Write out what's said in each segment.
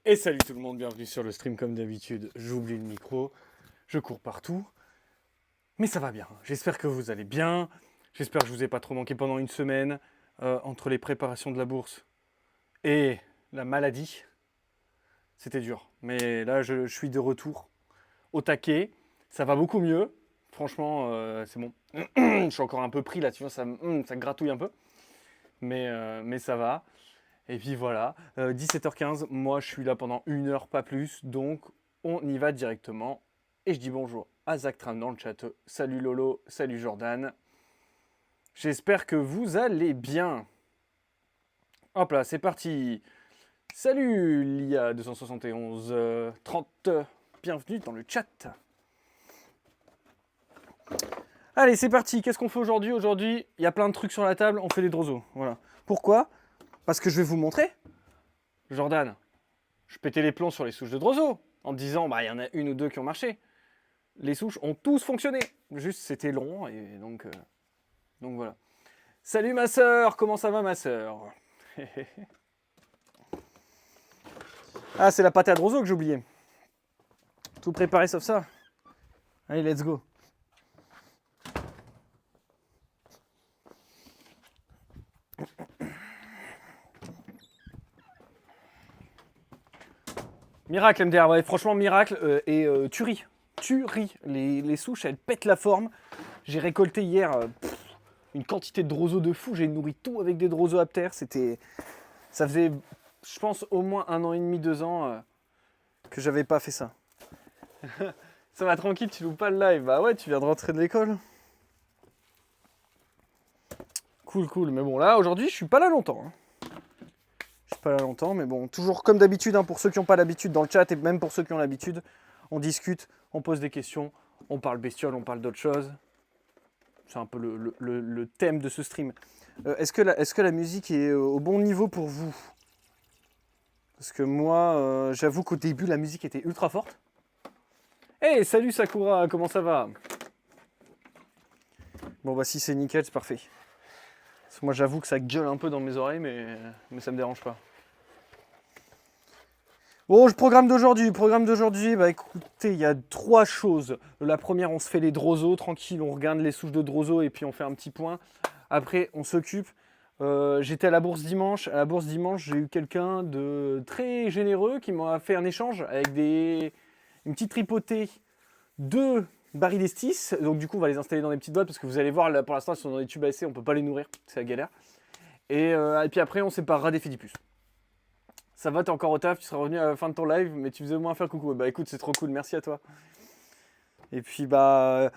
Et salut tout le monde, bienvenue sur le stream comme d'habitude. J'oublie le micro, je cours partout, mais ça va bien. J'espère que vous allez bien, j'espère que je vous ai pas trop manqué pendant une semaine, entre les préparations de la bourse et la maladie. C'était dur, mais là je suis de retour au taquet, ça va beaucoup mieux, franchement c'est bon. Je suis encore un peu pris là, tu vois, ça gratouille un peu, mais ça va. Et puis voilà, 17h15, moi je suis là pendant une heure, pas plus, donc on y va directement. Et je dis bonjour à Zach Tram dans le chat. Salut Lolo, salut Jordan. J'espère que vous allez bien. Hop là, c'est parti. Salut Lia 271 30, bienvenue dans le chat. Allez, c'est parti. Qu'est-ce qu'on fait aujourd'hui? Aujourd'hui, il y a plein de trucs sur la table, on fait des drozos. Voilà. Pourquoi? Parce que je vais vous montrer. Jordan, je pétais les plombs sur les souches de Drozo en me disant bah il y en a une ou deux qui ont marché. Les souches ont tous fonctionné. Juste c'était long et donc voilà. Salut ma sœur, comment ça va ma sœur? Ah c'est la pâté à Drozo que j'ai oublié. Tout préparé sauf ça. Allez let's go. Miracle MDR, ouais, franchement miracle et tuerie. Tuerie. Les souches elles pètent la forme. J'ai récolté hier une quantité de Drozo de fou. J'ai nourri tout avec des Drosoptères. Ça faisait, je pense, au moins 1 an et demi, 2 ans que j'avais pas fait ça. Ça va tranquille, tu loupes pas le live. Bah ouais, tu viens de rentrer de l'école. Cool, cool. Mais bon, là, aujourd'hui, je suis pas là longtemps. Je suis pas là longtemps, mais bon, toujours comme d'habitude, pour ceux qui n'ont pas l'habitude dans le chat, et même pour ceux qui ont l'habitude, on discute, on pose des questions, on parle bestiole, on parle d'autres choses. C'est un peu le thème de ce stream. Est-ce que la musique est au bon niveau pour vous? Parce que moi, j'avoue qu'au début, la musique était ultra forte. Hey, salut Sakura, comment ça va? Bon, bah si c'est nickel, c'est parfait. Parce que moi, j'avoue que ça gueule un peu dans mes oreilles, mais ça me dérange pas. Bon, le programme d'aujourd'hui, bah écoutez, il y a 3 choses. La première, on se fait les Drozo, tranquille, on regarde les souches de Drozo et puis on fait un petit point. Après, on s'occupe. J'étais à la bourse dimanche. À la bourse dimanche, j'ai eu quelqu'un de très généreux qui m'a fait un échange avec une petite tripotée de barils d'estis. Donc du coup, on va les installer dans des petites boîtes parce que vous allez voir, là, pour l'instant, ils sont dans des tubes à essai, on peut pas les nourrir, c'est la galère. Et puis après, on séparera des fédipus. Ça va, t'es encore au taf, tu seras revenu à la fin de ton live, mais tu faisais au moins faire coucou. Bah écoute, c'est trop cool, merci à toi. Et puis bah,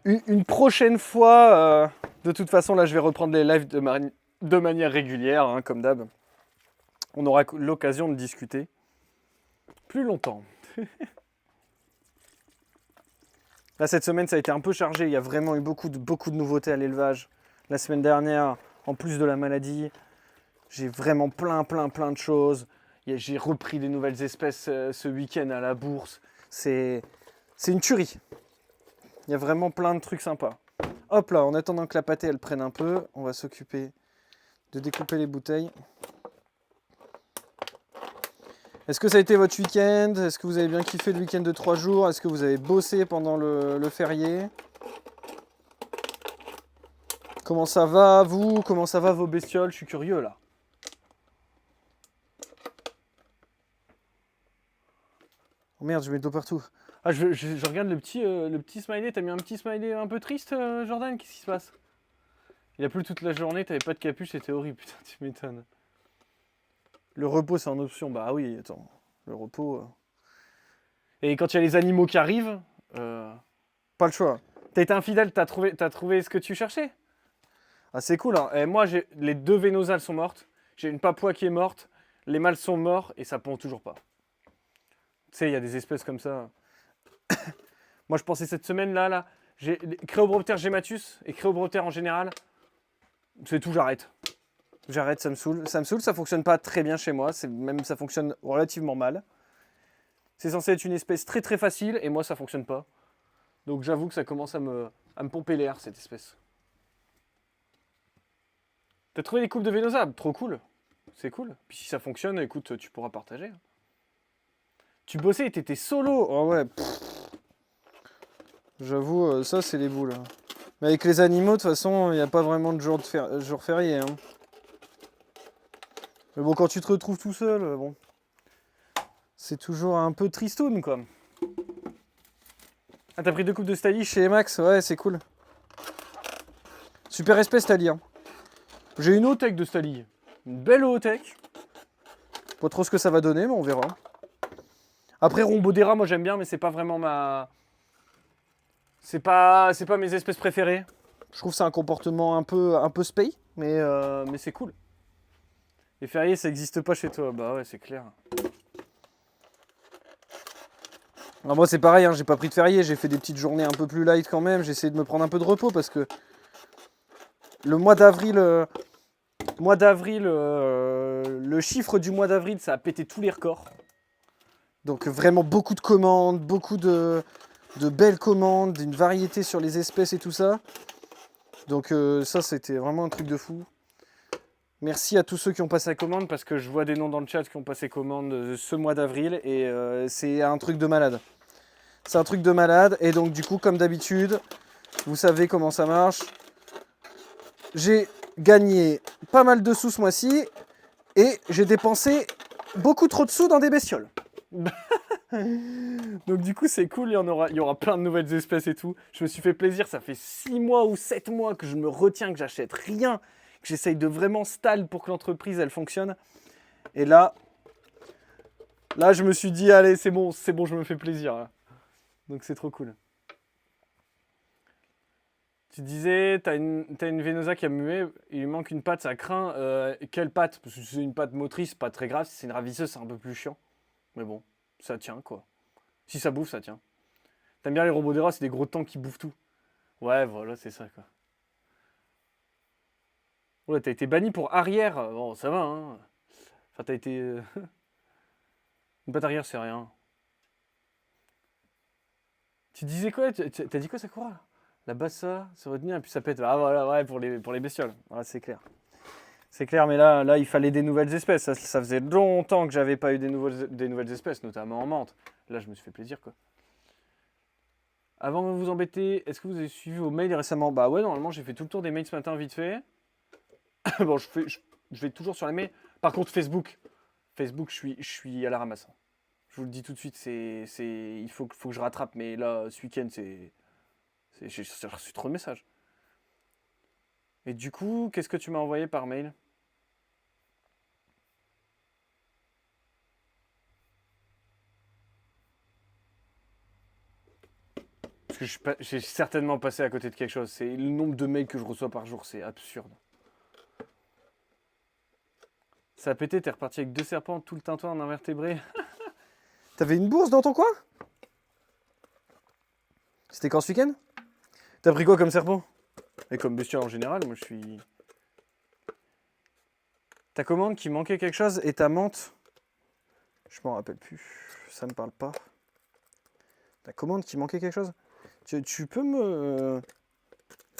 une prochaine fois, de toute façon, là, je vais reprendre les lives de manière régulière, comme d'hab. On aura l'occasion de discuter plus longtemps. Là, cette semaine, ça a été un peu chargé. Il y a vraiment eu beaucoup de nouveautés à l'élevage. La semaine dernière, en plus de la maladie, j'ai vraiment plein de choses. J'ai repris des nouvelles espèces ce week-end à la bourse. C'est une tuerie. Il y a vraiment plein de trucs sympas. Hop là, en attendant que la pâtée elle prenne un peu, on va s'occuper de découper les bouteilles. Est-ce que ça a été votre week-end? Est-ce que vous avez bien kiffé le week-end de 3 jours? Est-ce que vous avez bossé pendant le férié? Comment ça va vous? Comment ça va vos bestioles? Je suis curieux là. Oh merde, je mets de l'eau partout. Ah, je regarde le petit smiley. T'as mis un petit smiley un peu triste, Jordan? Qu'est-ce qui se passe? Il a plu toute la journée, t'avais pas de capuche, c'était horrible. Putain, tu m'étonnes. Le repos, c'est en option. Bah oui, attends. Le repos. Et quand il y a les animaux qui arrivent, pas le choix. T'as été infidèle, t'as trouvé ce que tu cherchais? Ah, c'est cool, hein. Et moi, les 2 vénosales sont mortes. J'ai une papouas qui est morte. Les mâles sont morts et ça pond toujours pas. Tu sais, il y a des espèces comme ça. Moi, je pensais cette semaine là, j'ai Créobroptère gematus et Créobroptère en général. C'est tout, j'arrête. J'arrête, ça me saoule. Ça fonctionne pas très bien chez moi. Même ça fonctionne relativement mal. C'est censé être une espèce très facile et moi ça fonctionne pas. Donc j'avoue que ça commence à me pomper l'air cette espèce. T'as trouvé des coupes de Venosab? Trop cool. C'est cool. Puis si ça fonctionne, écoute, tu pourras partager. Tu bossais et t'étais solo. Oh ouais. J'avoue, ça c'est les boules. Mais avec les animaux, de toute façon, il n'y a pas vraiment de jour férié. Hein. Mais bon, quand tu te retrouves tout seul, bon. C'est toujours un peu tristoun, quoi. Ah, t'as pris 2 coupes de Stali chez Max? Ouais, c'est cool. Super respect, Stali. Hein. J'ai une haute-tech de Stali. Une belle haute-tech. Pas trop ce que ça va donner, mais on verra. Après, Rombodera, moi j'aime bien, mais c'est pas vraiment ma... C'est pas mes espèces préférées. Je trouve que c'est un comportement un peu spay, mais c'est cool. Les fériés, ça n'existe pas chez toi. Bah ouais, c'est clair. Alors moi, c'est pareil, hein, j'ai pas pris de férié. J'ai fait des petites journées un peu plus light quand même. J'ai essayé de me prendre un peu de repos parce que le mois d'avril... le chiffre du mois d'avril, ça a pété tous les records. Donc vraiment beaucoup de commandes, beaucoup de belles commandes, une variété sur les espèces et tout ça. Donc ça, c'était vraiment un truc de fou. Merci à tous ceux qui ont passé la commande parce que je vois des noms dans le chat qui ont passé commande ce mois d'avril et c'est un truc de malade. C'est un truc de malade et donc du coup, comme d'habitude, vous savez comment ça marche. J'ai gagné pas mal de sous ce mois-ci et j'ai dépensé beaucoup trop de sous dans des bestioles. Donc du coup c'est cool, il y aura plein de nouvelles espèces et tout. Je me suis fait plaisir, ça fait 6 mois ou 7 mois que je me retiens, que j'achète rien, que j'essaye de vraiment stall pour que l'entreprise elle fonctionne. Et là je me suis dit allez c'est bon, je me fais plaisir. Là. Donc c'est trop cool. Tu disais, t'as une Venosa qui a mué, il lui manque une patte, ça craint. Quelle patte? Parce que si c'est une patte motrice, pas très grave. Si c'est une ravisseuse, c'est un peu plus chiant. Mais bon, ça tient quoi. Si ça bouffe, ça tient. T'aimes bien les robots des rats, c'est des gros tanks qui bouffent tout. Ouais, voilà, c'est ça quoi. Ouais, t'as été banni pour arrière. Bon, ça va, hein. Enfin, t'as été. Une patte arrière, c'est rien. Tu disais quoi? T'as dit quoi, Sakura? La bassa se retenir et puis ça pète. Ah voilà, ouais, pour les bestioles. Ouais, c'est clair. C'est clair, mais là, il fallait des nouvelles espèces. Ça faisait longtemps que j'avais pas eu des nouvelles espèces, notamment en menthe. Là, je me suis fait plaisir, quoi. Avant de vous embêter, est-ce que vous avez suivi vos mails récemment? Bah ouais, normalement, j'ai fait tout le tour des mails ce matin, vite fait. Bon, je vais toujours sur les mails. Par contre, Facebook, je suis à la ramasse. Je vous le dis tout de suite, il faut que je rattrape. Mais là, ce week-end, j'ai reçu trop de messages. Et du coup, qu'est-ce que tu m'as envoyé par mail? Parce que j'ai certainement passé à côté de quelque chose. C'est le nombre de mails que je reçois par jour, c'est absurde. Ça a pété, t'es reparti avec 2 serpents, tout le tintouin en invertébré. T'avais une bourse dans ton coin? C'était quand ce week-end? T'as pris quoi comme serpent? Et comme bestiole en général, moi je suis... Ta commande qui manquait quelque chose et ta menthe... Je m'en rappelle plus, ça me parle pas. Ta commande qui manquait quelque chose? Tu peux me...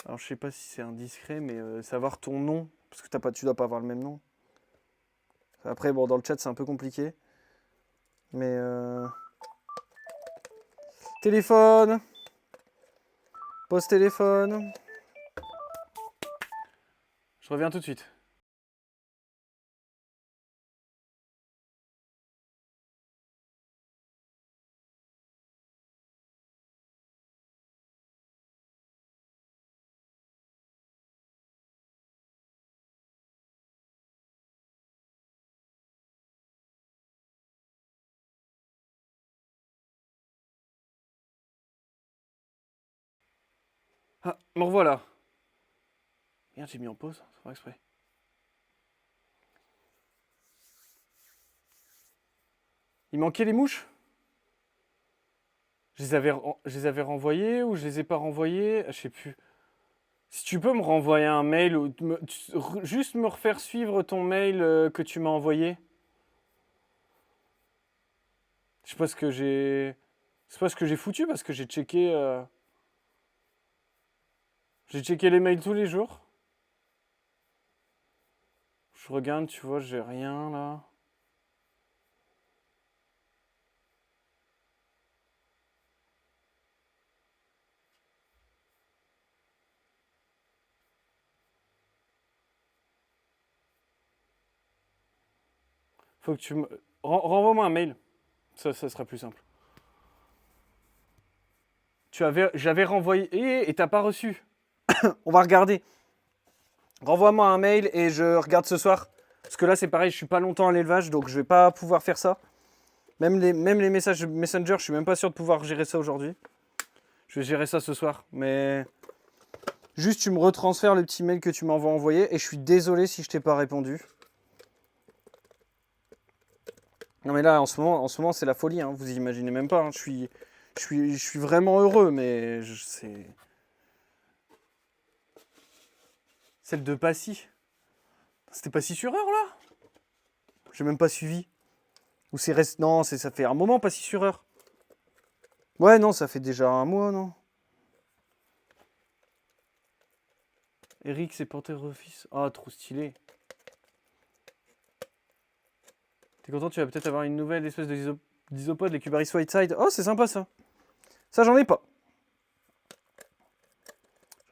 Alors je sais pas si c'est indiscret, mais savoir ton nom, parce que tu dois pas avoir le même nom. Après, bon, dans le chat c'est un peu compliqué. Mais... Téléphone! Pose téléphone. Je reviens tout de suite. Ah, me revoilà. Merde, j'ai mis en pause, c'est pas exprès. Il manquait les mouches? Je les avais renvoyées ou je les ai pas renvoyées? Je sais plus. Si tu peux me renvoyer un mail ou juste me refaire suivre ton mail que tu m'as envoyé. Je sais pas ce que j'ai. C'est pas ce que j'ai foutu parce que j'ai checké. J'ai checké les mails tous les jours. Je Je regarde, tu vois, j'ai rien là. Faut que tu me... Renvoie-moi un mail. Ça sera plus simple. J'avais renvoyé et t'as pas reçu. On va regarder. Renvoie-moi un mail et je regarde ce soir. Parce que là, c'est pareil, je suis pas longtemps à l'élevage, donc je vais pas pouvoir faire ça. Même les messages Messenger, je suis même pas sûr de pouvoir gérer ça aujourd'hui. Je vais gérer ça ce soir. Mais juste, tu me retransfères le petit mail que tu m'envoies envoyer. Et je suis désolé si je t'ai pas répondu. Non mais là, en ce moment c'est la folie. Hein. Vous imaginez même pas. Hein. Je suis vraiment heureux, mais c'est... Celle de Passy. C'était Passy sur heure, là? J'ai même pas suivi. Ou c'est Non, ça fait un moment Passy sur heure. Ouais, non, ça fait déjà un mois, non? Eric, c'est Panthère Office. Ah, trop stylé. T'es content, tu vas peut-être avoir une nouvelle espèce d'isopode, les Cubaris Whiteside. Oh, c'est sympa, ça. Ça, j'en ai pas.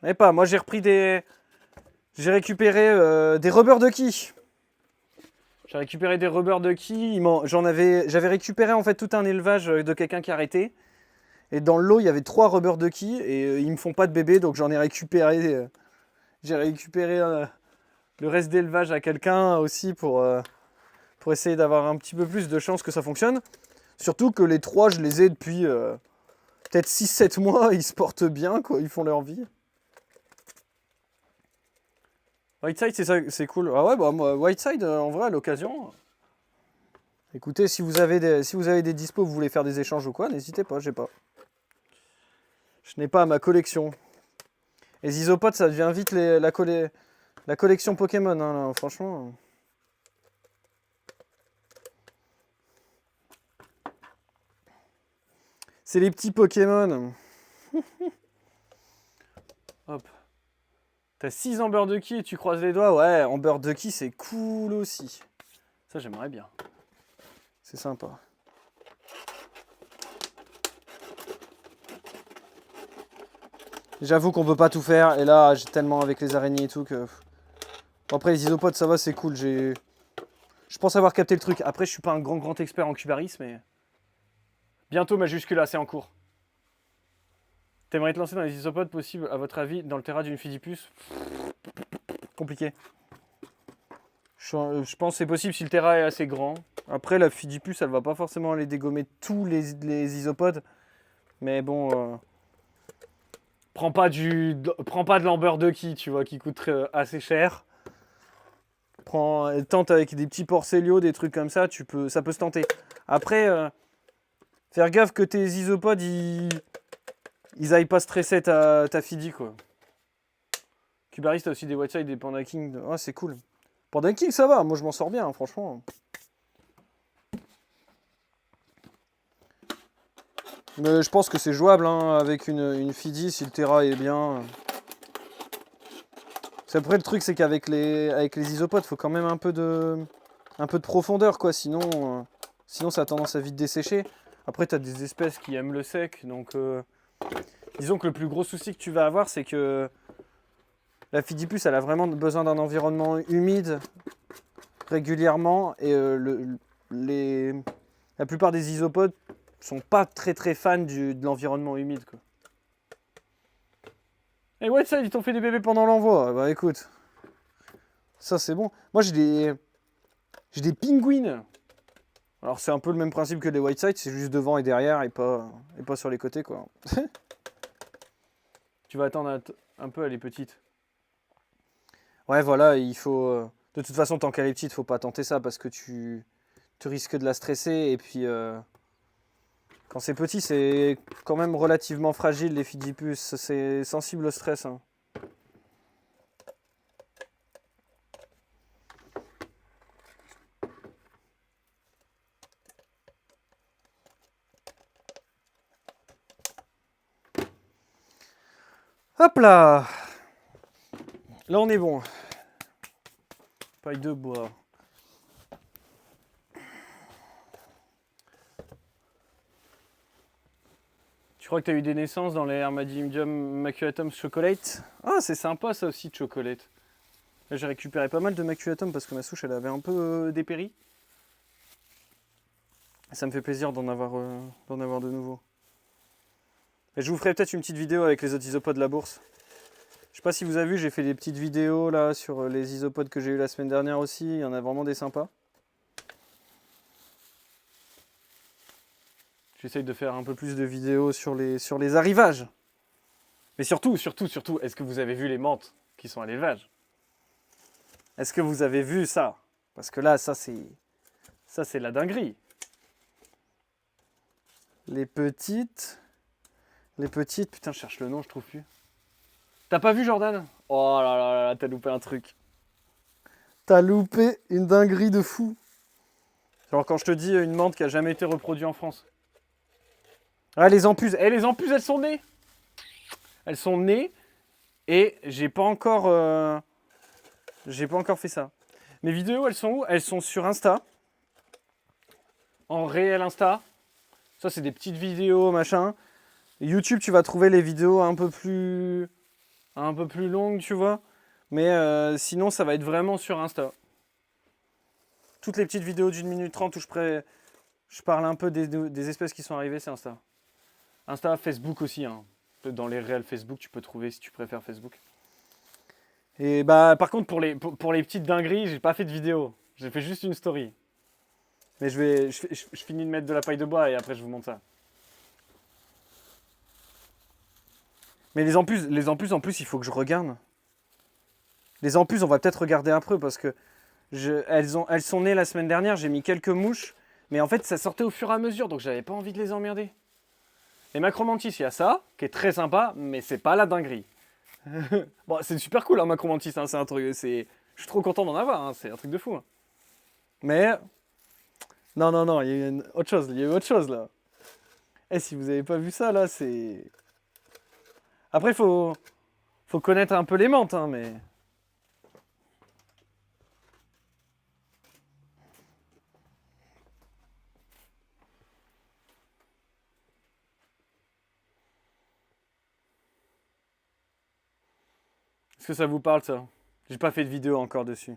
J'en ai pas. Moi, j'ai repris des... J'ai récupéré des rubber ducky. J'ai récupéré des rubber ducky. J'avais récupéré en fait tout un élevage de quelqu'un qui a arrêté. Et dans le lot, il y avait 3 rubber ducky et ils me font pas de bébé, donc j'en ai récupéré. J'ai récupéré le reste d'élevage à quelqu'un aussi pour essayer d'avoir un petit peu plus de chance que ça fonctionne. Surtout que les 3, je les ai depuis peut-être 6-7 mois. Ils se portent bien, quoi. Ils font leur vie. Whiteside, c'est cool. Ah ouais, bah moi, Whiteside, en vrai, à l'occasion. Écoutez, si vous avez des dispos, vous voulez faire des échanges ou quoi, n'hésitez pas, j'ai pas. Je n'ai pas ma collection. Les isopodes, ça devient vite la collection Pokémon, hein, là, franchement. C'est les petits Pokémon. Hop. T'as 6 Amber Ducky et tu croises les doigts. Ouais, Amber Ducky, c'est cool aussi. Ça, j'aimerais bien. C'est sympa. J'avoue qu'on peut pas tout faire. Et là, j'ai tellement avec les araignées et tout que... Après, les isopodes, ça va, c'est cool. Je pense avoir capté le truc. Après, je suis pas un grand expert en Cubaris, mais... Bientôt, majuscule, c'est en cours. T'aimerais te lancer dans les isopodes possibles, à votre avis, dans le terrain d'une Fidipus? Compliqué. Je pense que c'est possible si le terrain est assez grand. Après, la Fidipus, elle va pas forcément aller dégommer tous les isopodes. Mais bon... Prends pas de l'Amber Ducky, tu vois, qui coûte assez cher. Tente avec des petits porcelios, des trucs comme ça, ça peut se tenter. Après, faire gaffe que tes isopodes, ils aillent pas stresser ta Fidi, quoi. Cubaris, t'as aussi des Whiteside, des Panda King. Ah, c'est cool. Panda King, ça va, moi je m'en sors bien, hein, franchement. Mais je pense que c'est jouable hein, avec une Fidi si le terrain est bien. Après, le truc, c'est qu'avec les isopodes, il faut quand même un peu de profondeur, quoi. Sinon, ça a tendance à vite dessécher. Après, tu as des espèces qui aiment le sec. Donc, disons que le plus gros souci que tu vas avoir, c'est que la Fidipus, elle a vraiment besoin d'un environnement humide régulièrement. Et la plupart des isopodes sont pas très fans de l'environnement humide, quoi. Et ouais, ça, ils t'ont fait des bébés pendant l'envoi. Bah écoute, ça c'est bon. Moi j'ai des pingouins. Alors c'est un peu le même principe que les Whiteside, c'est juste devant et derrière et pas sur les côtés, quoi. Tu vas attendre un peu, elle est petite. Ouais, voilà, il faut... de toute façon, tant qu'elle est petite, faut pas tenter ça parce que tu risques de la stresser. Et puis, quand c'est petit, c'est quand même relativement fragile, les Fidipus. C'est sensible au stress. Hein. Hop là! Là, on est bon. Paille de bois. Tu crois que tu as eu des naissances dans les Armadillium maculatum chocolate? Ah, c'est sympa ça aussi de chocolate. Là, j'ai récupéré pas mal de maculatum parce que ma souche elle avait un peu dépéri. Ça me fait plaisir d'en avoir de nouveau. Et je vous ferai peut-être une petite vidéo avec les autres isopodes de la bourse. Je sais pas si vous avez vu, j'ai fait des petites vidéos là sur les isopodes que j'ai eu la semaine dernière aussi. Il y en a vraiment des sympas. J'essaye de faire un peu plus de vidéos sur les arrivages. Mais surtout, est-ce que vous avez vu les menthes qui sont à l'élevage? Est-ce que vous avez vu ça? Parce que là, ça c'est la dinguerie. Les petites, putain, je cherche le nom, je trouve plus. T'as pas vu Jordan? Oh là là là, t'as loupé un truc. T'as loupé une dinguerie de fou. Genre quand je te dis une menthe qui a jamais été reproduite en France. Ah, les empuses. Les empuses, elles sont nées. Elles sont nées et j'ai pas encore fait ça. Mes vidéos, elles sont où? Elles sont sur Insta. En réel Insta. Ça, c'est des petites vidéos, machin. YouTube, tu vas trouver les vidéos un peu plus longues, tu vois. Mais sinon, ça va être vraiment sur Insta. Toutes les petites vidéos d'1 minute 30 où je parle un peu des espèces qui sont arrivées, c'est Insta. Insta, Facebook aussi. Hein. Dans les réels Facebook, tu peux trouver si tu préfères Facebook. Et bah, par contre, pour les petites dingueries, j'ai pas fait de vidéo. J'ai fait juste une story. Mais je finis de mettre de la paille de bois et après je vous montre ça. Mais les empuses en plus, il faut que je regarde. Les empuses, on va peut-être regarder après parce que elles sont nées la semaine dernière, j'ai mis quelques mouches. Mais en fait, ça sortait au fur et à mesure, donc j'avais pas envie de les emmerder. Les macromantis, il y a ça, qui est très sympa, mais c'est pas la dinguerie. Bon, c'est super cool, hein, macromantis, hein, c'est un truc, je suis trop content d'en avoir, hein, c'est un truc de fou. Hein. Mais, non, il y a eu autre chose, là. Et si vous avez pas vu ça, là, c'est... Après, faut connaître un peu les menthes, hein, mais... Est-ce que ça vous parle, ça? J'ai pas fait de vidéo encore dessus.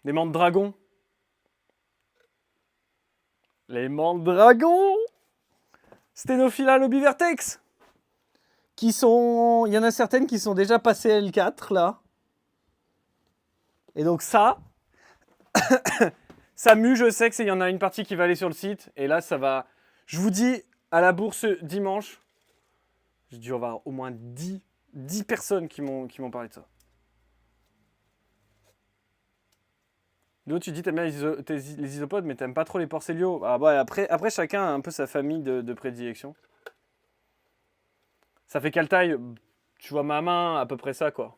Les menthes dragons. Les menthes dragons. Stenophila lobivertex. Qui sont... Il y en a certaines qui sont déjà passées L4, là. Et donc ça... ça mue, je sais qu'il y en a une partie qui va aller sur le site. Et là, ça va... Je vous dis, à la bourse dimanche, j'ai dû avoir au moins 10 personnes qui m'ont parlé de ça. L'autre, tu dis t'aimes bien les isopodes, mais t'aimes pas trop les porcélios. Ah bah après chacun a un peu sa famille de prédilection. Ça fait quelle taille? Tu vois ma main, à peu près ça, quoi.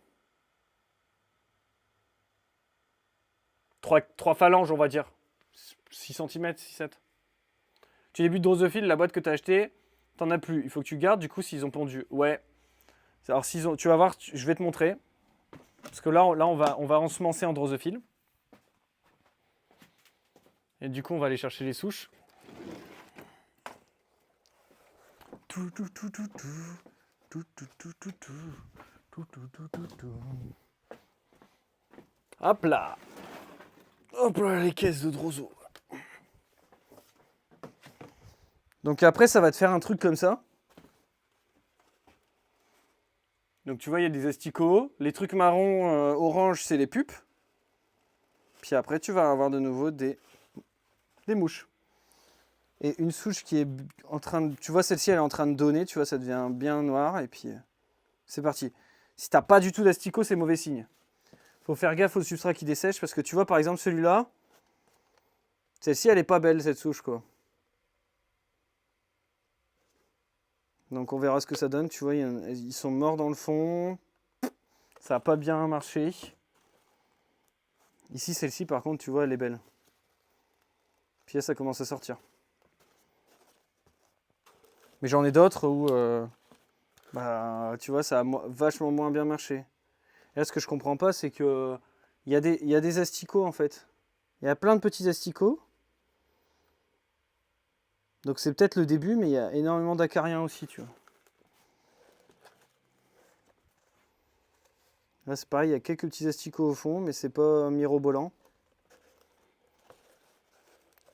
3 phalanges, on va dire. 6 cm, 6-7. Tu débutes drosophile, la boîte que t'as achetée, t'en as plus. Il faut que tu gardes, du coup, s'ils ont pondu. Ouais. Alors, tu vas voir, je vais te montrer. Parce que là on va ensemencer en drosophile. Et du coup, on va aller chercher les souches. Hop là. Hop là, les caisses de droso. Donc après, ça va te faire un truc comme ça. Donc tu vois, il y a des asticots. Les trucs marrons, orange, c'est les pupes. Puis après, tu vas avoir de nouveau des mouches. Et une souche qui est en train de... Tu vois, celle-ci, elle est en train de donner. Tu vois, ça devient bien noir. Et puis, c'est parti. Si t'as pas du tout d'asticots, c'est mauvais signe. Faut faire gaffe au substrat qui dessèche. Parce que tu vois, par exemple, celui-là. Celle-ci, elle est pas belle, cette souche, quoi. Donc, on verra ce que ça donne. Tu vois, ils sont morts dans le fond. Ça n'a pas bien marché. Ici, celle-ci, par contre, tu vois, elle est belle. Puis là, ça commence à sortir. Mais j'en ai d'autres où Bah, tu vois, ça a vachement moins bien marché. Et là, ce que je comprends pas, c'est que il y a des asticots en fait. Il y a plein de petits asticots. Donc c'est peut-être le début, mais il y a énormément d'acariens aussi, tu vois. Là, c'est pareil, il y a quelques petits asticots au fond, mais c'est pas mirobolant.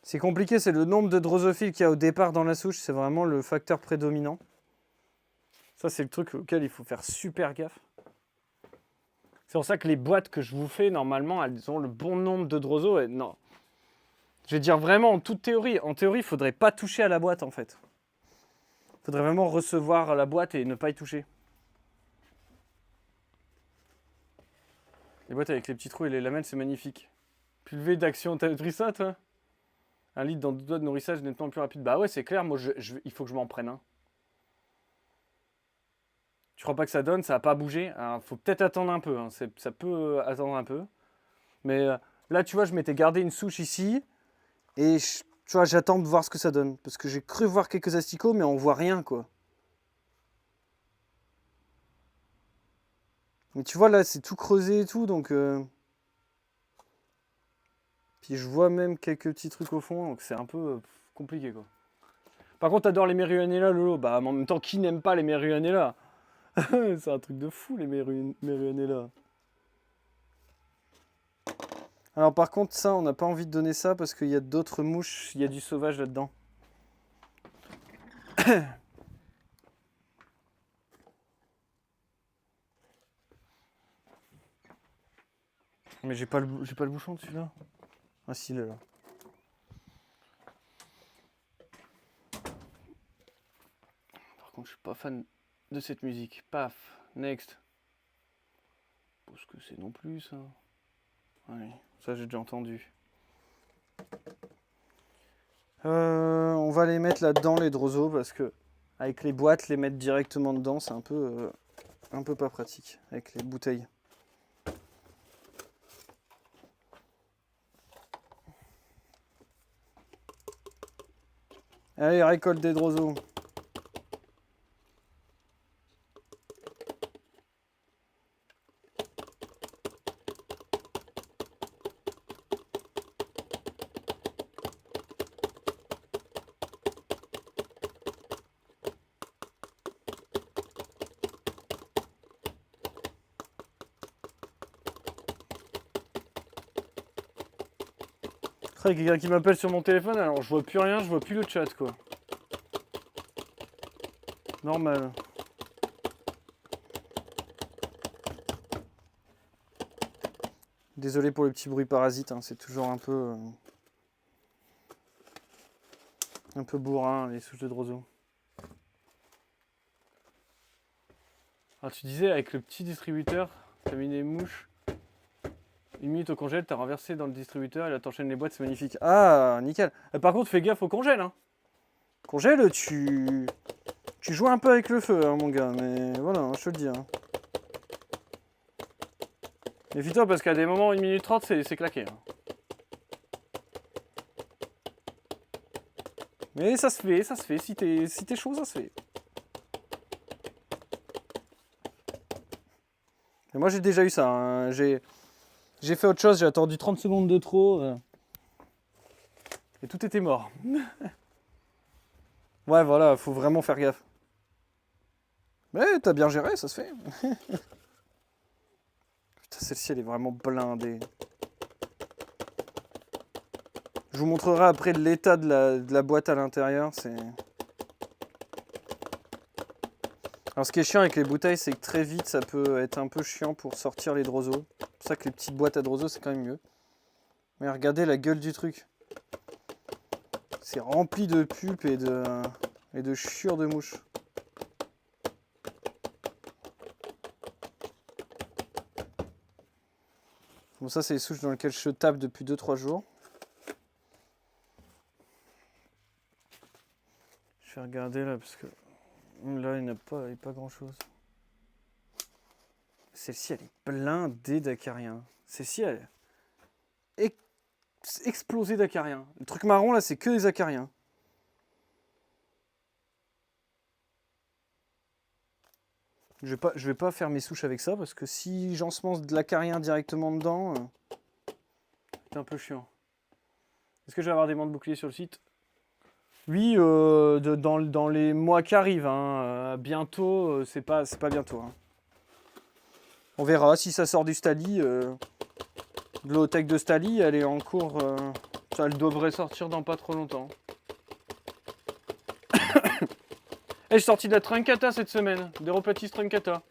C'est compliqué, c'est le nombre de drosophiles qu'il y a au départ dans la souche, c'est vraiment le facteur prédominant. Ça, c'est le truc auquel il faut faire super gaffe. C'est pour ça que les boîtes que je vous fais, normalement, elles ont le bon nombre de drosos. Et non. Je vais dire vraiment en toute théorie. En théorie, il ne faudrait pas toucher à la boîte, en fait. Il faudrait vraiment recevoir la boîte et ne pas y toucher. Les boîtes avec les petits trous et les lamelles, c'est magnifique. Pulvé d'action, t'as pris ça, toi? Un litre dans 2 doigts de nourrissage nettement plus rapide. Bah ouais, c'est clair, moi, il faut que je m'en prenne un. Tu crois pas que ça donne? Ça va pas bouger. Alors, faut peut-être attendre un peu. Hein. Ça peut attendre un peu. Mais là, tu vois, je m'étais gardé une souche ici. Et tu vois, j'attends de voir ce que ça donne. Parce que j'ai cru voir quelques asticots, mais on voit rien, quoi. Mais tu vois, là, c'est tout creusé et tout, donc... Puis je vois même quelques petits trucs au fond, donc c'est un peu compliqué, quoi. Par contre, t'adores les Meruanella, Lolo. Bah, en même temps, qui n'aime pas les Meruanella? C'est un truc de fou, les Meruanella. Alors par contre, ça, on n'a pas envie de donner ça parce qu'il y a d'autres mouches, il y a du sauvage là-dedans. Mais j'ai pas le bouchon dessus là. Ah si, là. Par contre, je suis pas fan de cette musique. Paf, next. Parce que c'est non plus ça. Oui, ça j'ai déjà entendu. On va les mettre là-dedans, les drosos, parce que avec les boîtes, les mettre directement dedans, c'est un peu pas pratique avec les bouteilles. Allez, récolte des drosos. Après, quelqu'un qui m'appelle sur mon téléphone, alors je vois plus rien, je vois plus le chat, quoi. Normal. Désolé pour les petits bruits parasites, hein, c'est toujours un peu bourrin, les souches de droso. Alors tu disais, avec le petit distributeur, t'as mis des mouches, 1 minute au congèle, t'as renversé dans le distributeur et là t'enchaînes les boîtes, c'est magnifique. Ah, nickel. Par contre, fais gaffe au congèle, hein. Congèle, tu joues un peu avec le feu, hein, mon gars, mais voilà, hein, je te le dis. Hein. Méfie-toi parce qu'à des moments, 1 minute 30, c'est claqué. Hein. Mais ça se fait, ça se fait. Si t'es chaud, ça se fait. Et moi, j'ai déjà eu ça. Hein. J'ai fait autre chose, j'ai attendu 30 secondes de trop. Et tout était mort. Ouais, voilà, faut vraiment faire gaffe. Mais t'as bien géré, ça se fait. Putain, celle-ci, elle est vraiment blindée. Je vous montrerai après l'état de la boîte à l'intérieur. Alors, ce qui est chiant avec les bouteilles, c'est que très vite, ça peut être un peu chiant pour sortir les drosos. C'est pour ça que les petites boîtes à drosos, c'est quand même mieux. Mais regardez la gueule du truc. C'est rempli de pulpe et de chiures de mouches. Bon, ça, c'est les souches dans lesquelles je tape depuis 2-3 jours. Je vais regarder là, parce que là, il n'y a pas grand-chose. Celle-ci, elle est blindée d'acariens. Celle-ci, elle est explosée d'acariens. Le truc marron, là, c'est que des acariens. Je vais pas faire mes souches avec ça parce que si j'ensemence de l'acarien directement dedans, c'est un peu chiant. Est-ce que je vais avoir des bandes boucliers sur le site? Oui, dans les mois qui arrivent. Hein. Bientôt, c'est pas bientôt. Hein. On verra si ça sort du Stali. De l'Otech de Stali, elle est en cours. Ça, elle devrait sortir dans pas trop longtemps. Et j'ai sorti de la Truncata cette semaine, des Ropatis Truncata.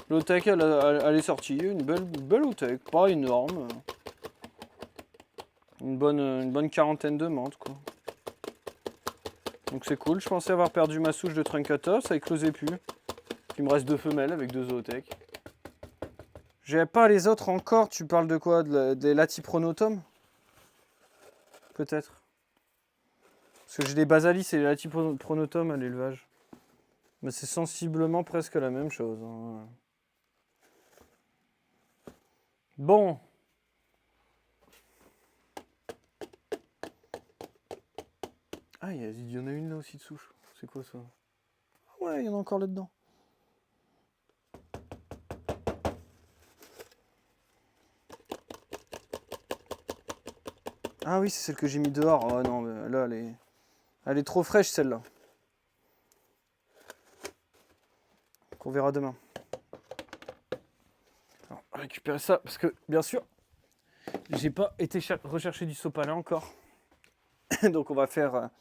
L'Otech, elle est sortie, une belle Otech, pas énorme. Une bonne quarantaine de menthes, quoi. Donc c'est cool, je pensais avoir perdu ma souche de Truncata, ça éclosait plus. Il me reste 2 femelles avec 2 Zootech. J'ai pas les autres encore, tu parles de quoi? Des Latipronotum? Peut-être. Parce que j'ai les Basalis et les Latipronotum à l'élevage. Mais c'est sensiblement presque la même chose. Hein. Bon. Ah, il y en a une là aussi de souche. C'est quoi ça? Ah ouais, il y en a encore là-dedans. Ah oui, c'est celle que j'ai mis dehors. Oh non, mais là, elle est trop fraîche celle-là. On verra demain. Alors, on va récupérer ça parce que, bien sûr, j'ai pas été rechercher du sopalin encore. Donc on va faire à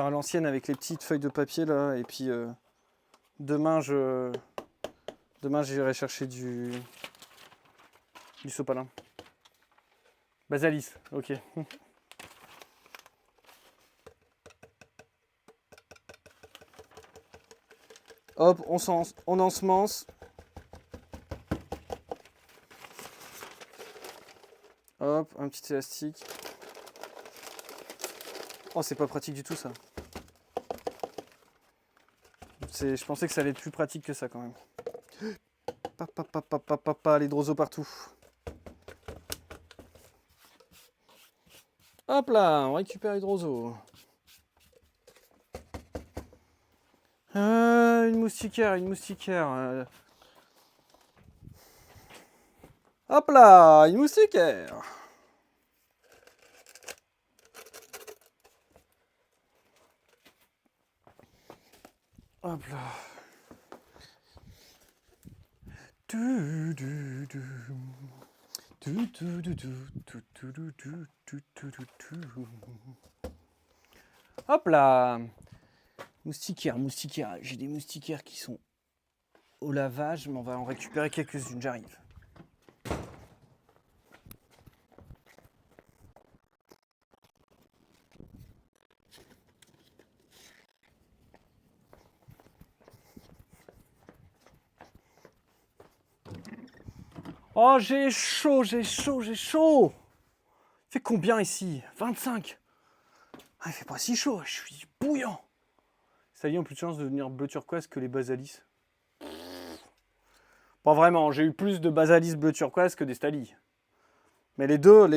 l'ancienne avec les petites feuilles de papier là. Et puis demain j'irai chercher du sopalin. Basalis, ok. Hop, on ensemence. Hop, un petit élastique. Oh, c'est pas pratique du tout ça. Je pensais que ça allait être plus pratique que ça quand même. Papa, les droseaux partout. Hop là, on récupère les droseaux. Une moustiquaire. Hop là, une moustiquaire. Hop là. Hop là. Moustiquaire. J'ai des moustiquaires qui sont au lavage, mais on va en récupérer quelques-unes, j'arrive. Oh, j'ai chaud. Il fait combien ici? 25. Ah, il fait pas si chaud, je suis bouillant. Ça y est, ont plus de chance de devenir bleu turquoise que les Basalis. Pas vraiment, j'ai eu plus de Basalis bleu turquoise que des Stali. Mais les deux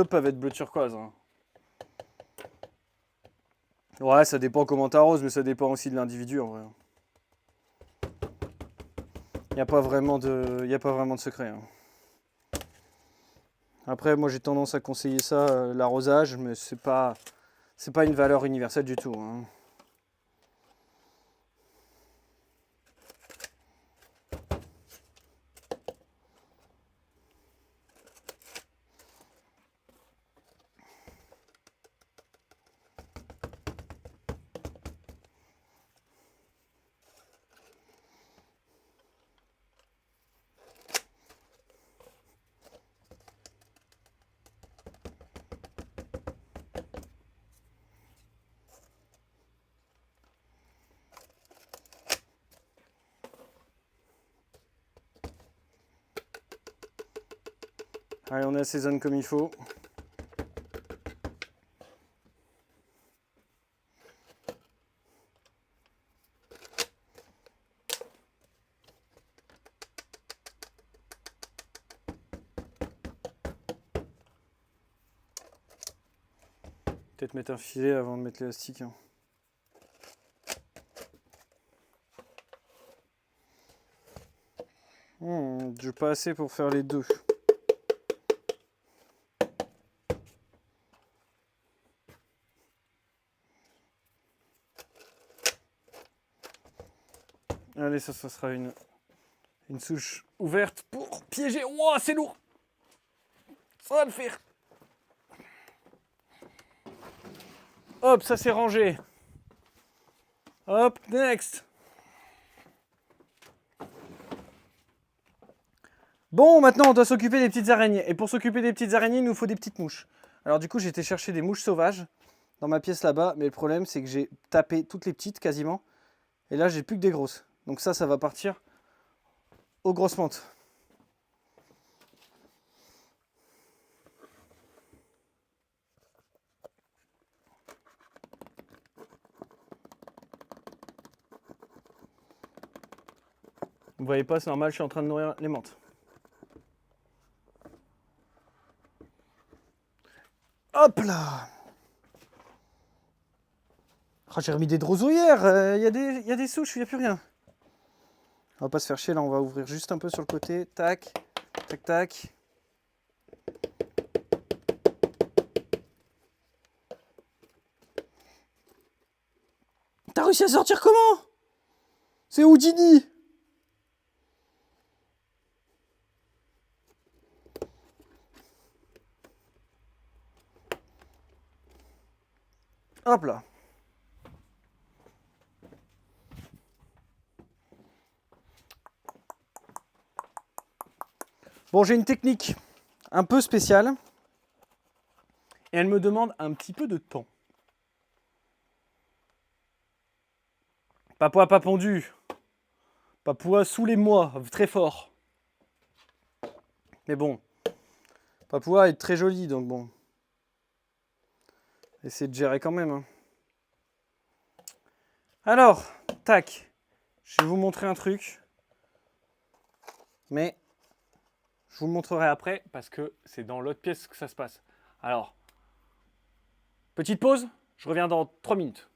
peuvent être bleu turquoise. Hein. Ouais, ça dépend comment t'arroses, mais ça dépend aussi de l'individu en vrai. Il n'y a pas vraiment de secret. Hein. Après, moi j'ai tendance à conseiller ça, l'arrosage, mais c'est pas une valeur universelle du tout. Hein. Allez, on assaisonne comme il faut. Peut-être mettre un filet avant de mettre l'élastique. Hein. J'ai pas assez pour faire les deux. Allez, ça sera une souche ouverte pour piéger. Ouah, c'est lourd. Ça va le faire. Hop, ça s'est rangé. Hop, next. Bon, maintenant, on doit s'occuper des petites araignées. Et pour s'occuper des petites araignées, il nous faut des petites mouches. Alors du coup, j'ai été chercher des mouches sauvages dans ma pièce là-bas. Mais le problème, c'est que j'ai tapé toutes les petites quasiment. Et là, j'ai plus que des grosses. Donc ça va partir aux grosses menthes. Vous voyez pas, c'est normal, je suis en train de nourrir les menthes. Hop là! Oh, j'ai remis des drosaulières, il y a des souches, il n'y a plus rien. On va pas se faire chier, là on va ouvrir juste un peu sur le côté. Tac, tac, tac. T'as réussi à sortir comment? C'est Houdini! Hop là. Bon, j'ai une technique un peu spéciale. Et elle me demande un petit peu de temps. Papouas pas pondu. Papouas sous les mois, très fort. Mais bon, Papouas est très joli, donc bon. Essayez de gérer quand même. Hein. Alors, tac. Je vais vous montrer un truc. Mais je vous le montrerai après parce que c'est dans l'autre pièce que ça se passe. Alors, petite pause. Je reviens dans 3 minutes.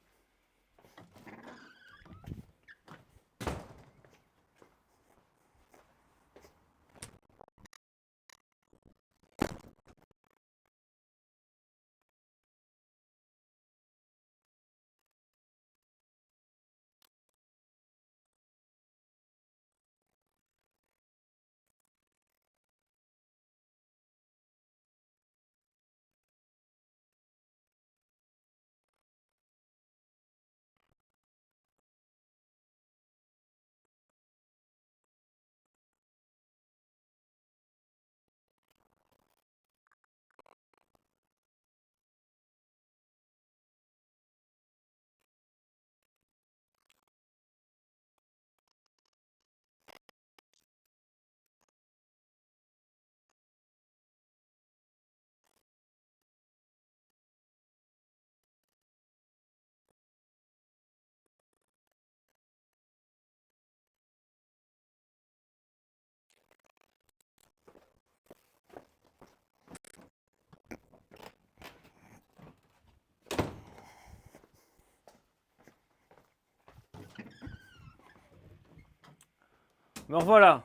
Me revoilà.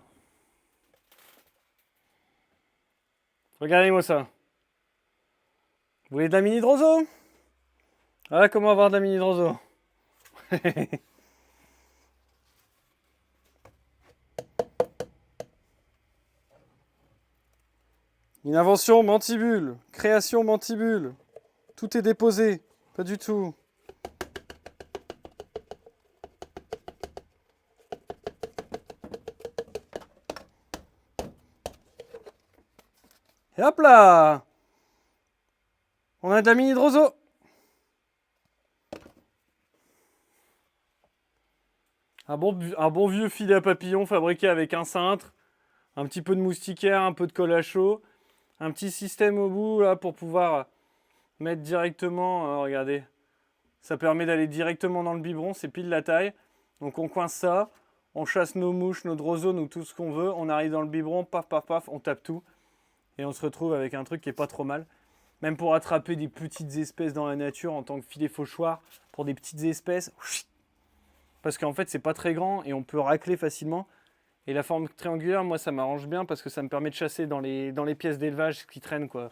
Regardez-moi ça. Vous voulez de la mini droso? Voilà comment avoir de la mini droso. Une invention mantibule. Création mantibule. Tout est déposé. Pas du tout. Et hop là! On a de la mini droso. Un bon vieux filet à papillon fabriqué avec un cintre, un petit peu de moustiquaire, un peu de colle à chaud, un petit système au bout là pour pouvoir mettre directement, regardez, ça permet d'aller directement dans le biberon, c'est pile la taille. Donc on coince ça, on chasse nos mouches, nos drosos, ou tout ce qu'on veut, on arrive dans le biberon, paf paf paf, on tape tout. Et on se retrouve avec un truc qui est pas trop mal. Même pour attraper des petites espèces dans la nature en tant que filet fauchoir, pour des petites espèces. Parce qu'en fait, c'est pas très grand et on peut racler facilement. Et la forme triangulaire, moi, ça m'arrange bien parce que ça me permet de chasser dans les pièces d'élevage qui traînent, quoi.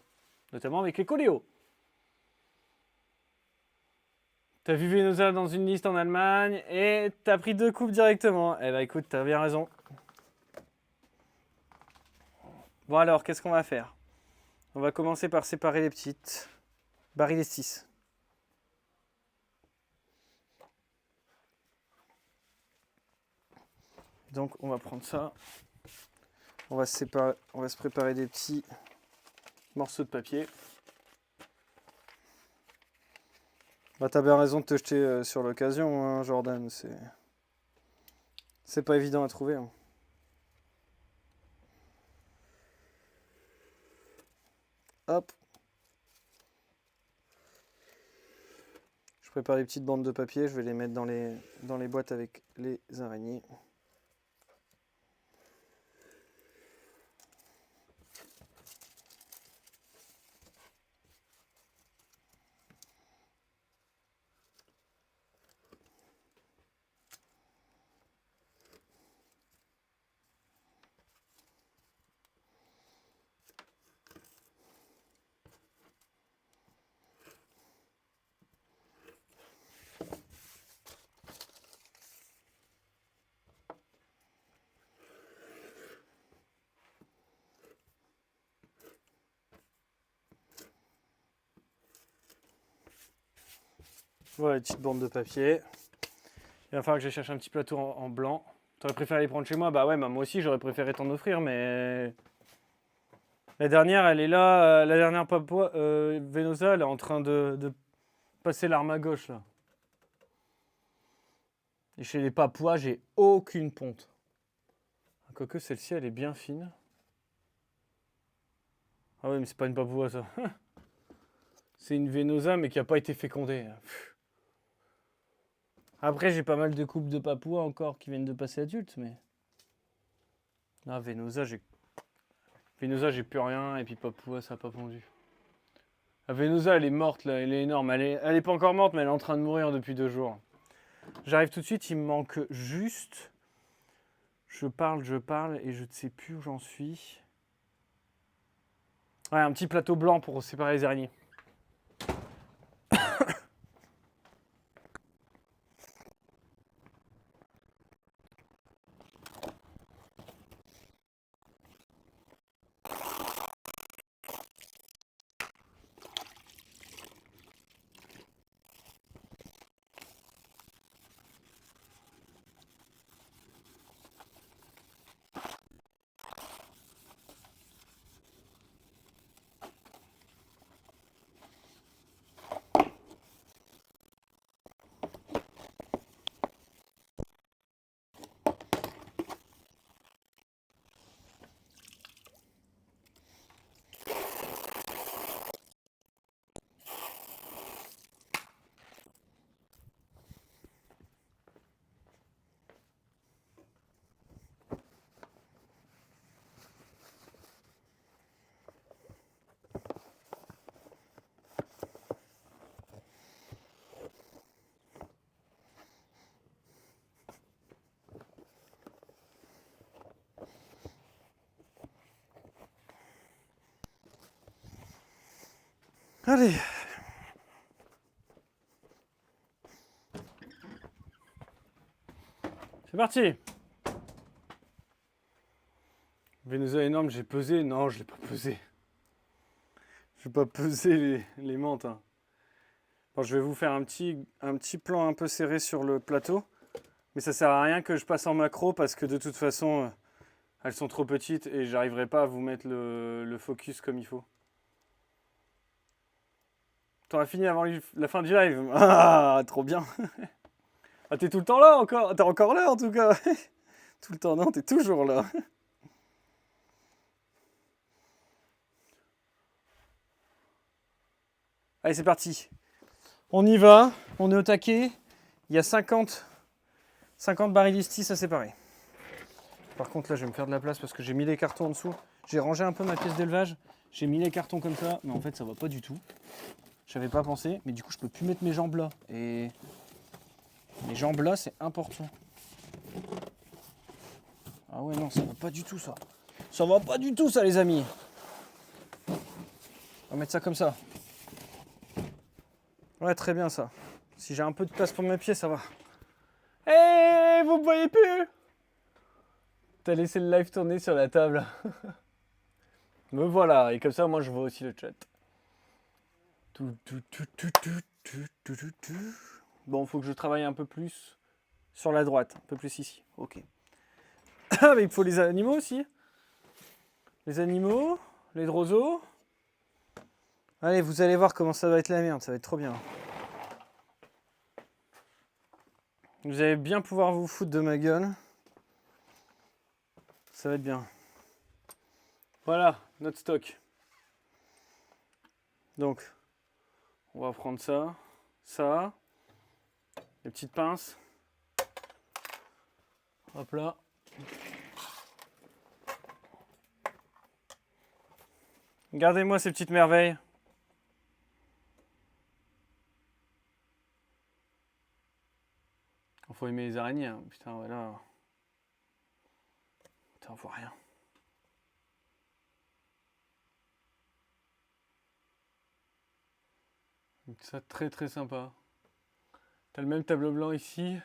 Notamment avec les coléos. T'as vu Venosa dans une liste en Allemagne et t'as pris 2 coupes directement. Eh bah écoute, t'as bien raison. Bon alors, qu'est-ce qu'on va faire? On va commencer par séparer les petites. Barilestis. Donc on va prendre ça. On va se préparer des petits morceaux de papier. Bah t'as bien raison de te jeter sur l'occasion, hein, Jordan. C'est pas évident à trouver. Hein. Hop. Je prépare les petites bandes de papier. Je vais les mettre dans les boîtes avec les araignées. Voilà les petites bandes de papier. Il va falloir que je cherche un petit plateau en blanc. T'aurais préféré les prendre chez moi? Bah ouais, bah moi aussi j'aurais préféré t'en offrir, mais... La dernière, elle est là, la dernière Papua, Venosa, elle est en train de passer l'arme à gauche, là. Et chez les Papouas, j'ai aucune ponte. Quoique celle-ci, elle est bien fine. Ah ouais, mais c'est pas une Papoua, ça. C'est une Venosa, mais qui n'a pas été fécondée. Après, j'ai pas mal de couples de Papouas encore qui viennent de passer adultes, mais... Ah, Venosa, j'ai plus rien, et puis Papoua, ça n'a pas pondu. La Venosa, elle est morte, là, elle est énorme. Elle est pas encore morte, mais elle est en train de mourir depuis 2 jours. J'arrive tout de suite, il me manque juste... Je parle, et je ne sais plus où j'en suis. Ouais, un petit plateau blanc pour séparer les araignées. Allez. C'est parti. Venosa énorme, j'ai pesé. Non, je l'ai pas pesé. Je vais pas peser les menthes. Hein. Bon, je vais vous faire un petit plan un peu serré sur le plateau. Mais ça sert à rien que je passe en macro parce que de toute façon, elles sont trop petites et j'arriverai pas à vous mettre le focus comme il faut. T'auras fini avant la fin du live. Ah, trop bien. Ah, t'es tout le temps là encore. T'es encore là en tout cas. Tout le temps, non, t'es toujours là. Allez, c'est parti. On y va. On est au taquet. Il y a 50 barillistis à séparer. Par contre, là, je vais me faire de la place parce que j'ai mis les cartons en dessous. J'ai rangé un peu ma pièce d'élevage. J'ai mis les cartons comme ça, mais en fait, ça va pas du tout. J'avais pas pensé, mais du coup, je peux plus mettre mes jambes là. Et mes jambes là, c'est important. Ah ouais, non, ça va pas du tout, ça. Ça va pas du tout, ça, les amis. On va mettre ça comme ça. Ouais, très bien, ça. Si j'ai un peu de place pour mes pieds, ça va. Hé, vous me voyez plus? T'as laissé le live tourner sur la table. Me voilà, et comme ça, moi, je vois aussi le chat. Bon, faut que je travaille un peu plus sur la droite, un peu plus ici. Ok. Ah, mais il faut les animaux aussi. Les animaux, les droseaux. Allez, vous allez voir comment ça va être la merde, ça va être trop bien. Vous allez bien pouvoir vous foutre de ma gueule. Ça va être bien. Voilà, notre stock. Donc, on va prendre ça, ça, les petites pinces. Hop là. Regardez-moi ces petites merveilles. Faut aimer les araignées, hein. Putain, voilà. Putain, on voit rien. Ça, très très sympa. T'as le même tableau blanc ici,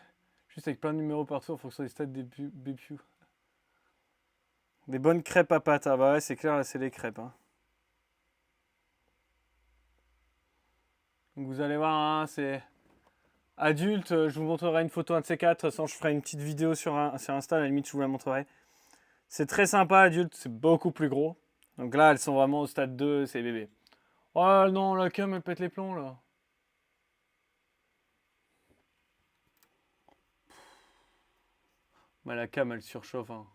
juste avec plein de numéros partout en fonction des stats des BPU. Des bonnes crêpes à pâte, ah bah ouais, c'est clair, là c'est les crêpes. Hein. Donc vous allez voir, hein, c'est adulte, je vous montrerai une photo un de ces quatre, de toute façon je ferai une petite vidéo sur Insta, à la limite je vous la montrerai. C'est très sympa, adulte, c'est beaucoup plus gros. Donc là, elles sont vraiment au stade 2, c'est bébé. Oh non, la cam elle pète les plombs là. Bah la cam elle surchauffe. Hein.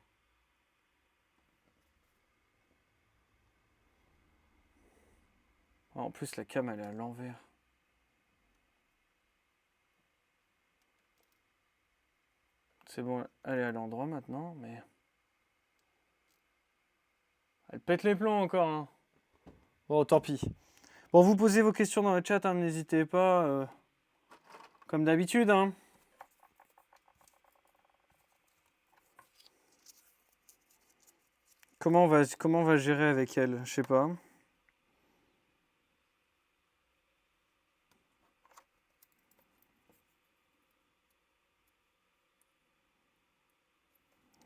En plus la cam elle est à l'envers. C'est bon, elle est à l'endroit maintenant, mais... Elle pète les plombs encore. Hein. Bon, tant pis. Bon, vous posez vos questions dans le chat, hein, n'hésitez pas. Comme d'habitude. Hein. Comment on va gérer avec elle? Je sais pas.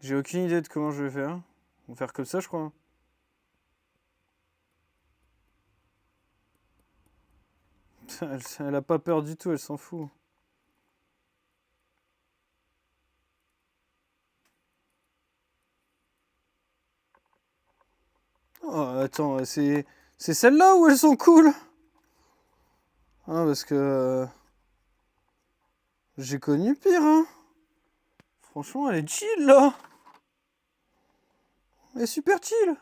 J'ai aucune idée de comment je vais faire. On va faire comme ça, je crois. Elle a pas peur du tout, elle s'en fout. Oh, attends, c'est celle-là où elles sont cool? Ah, parce que... j'ai connu pire, hein. Franchement, elle est chill, là. Elle est super chill.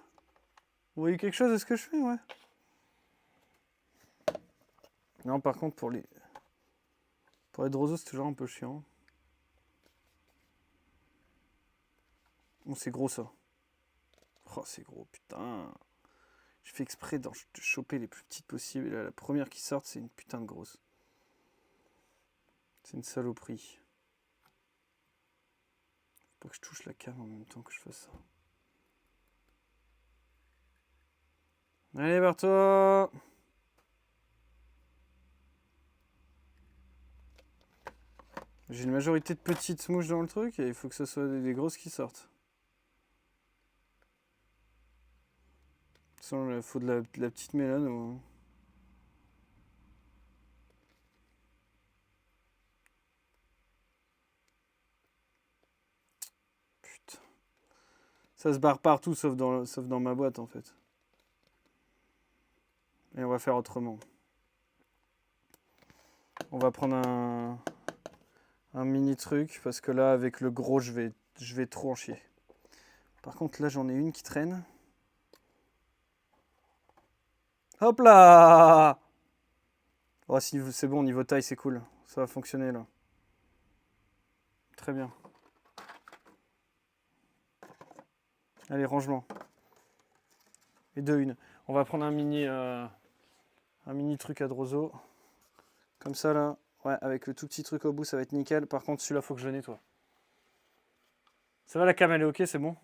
Vous voyez quelque chose de ce que je fais, ouais. Non, par contre, pour les roseaux, c'est toujours un peu chiant. Bon, c'est gros, ça. Oh, c'est gros, putain. Je fais exprès de choper les plus petites possibles. Et là, la première qui sort, c'est une putain de grosse. C'est une saloperie. Faut pas que je touche la cam en même temps que je fasse ça. Allez, barre-toi. J'ai une majorité de petites mouches dans le truc et il faut que ce soit des grosses qui sortent. Sinon, il faut de la petite mélane. Ou... Putain. Ça se barre partout sauf dans ma boîte en fait. Et on va faire autrement. On va prendre un mini truc parce que là avec le gros je vais trop en chier. Par contre là j'en ai une qui traîne. Hop là! Oh, si c'est bon, niveau taille c'est cool. Ça va fonctionner là. Très bien. Allez, rangement. Et deux une. On va prendre un mini truc à Drozo. Comme ça là. Ouais, avec le tout petit truc au bout, ça va être nickel. Par contre, celui-là, faut que je le nettoie. Ça va la cam, elle est ok, c'est bon?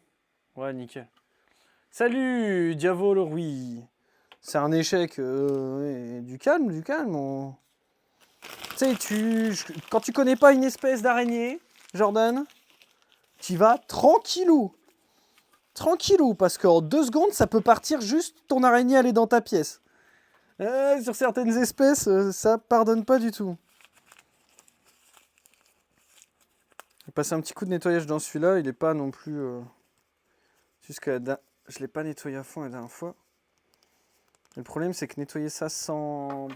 Ouais, nickel. Salut, Diavolo, oui. C'est un échec. Ouais, du calme, du calme. Tu sais, quand tu connais pas une espèce d'araignée, Jordan, tu vas tranquillou. Tranquillou, parce qu'en 2 secondes, ça peut partir juste ton araignée aller dans ta pièce. Sur certaines espèces, ça pardonne pas du tout. J'ai passé un petit coup de nettoyage dans celui-là, il est pas non plus... Je l'ai pas nettoyé à fond la dernière fois. Le problème, c'est que nettoyer ça sans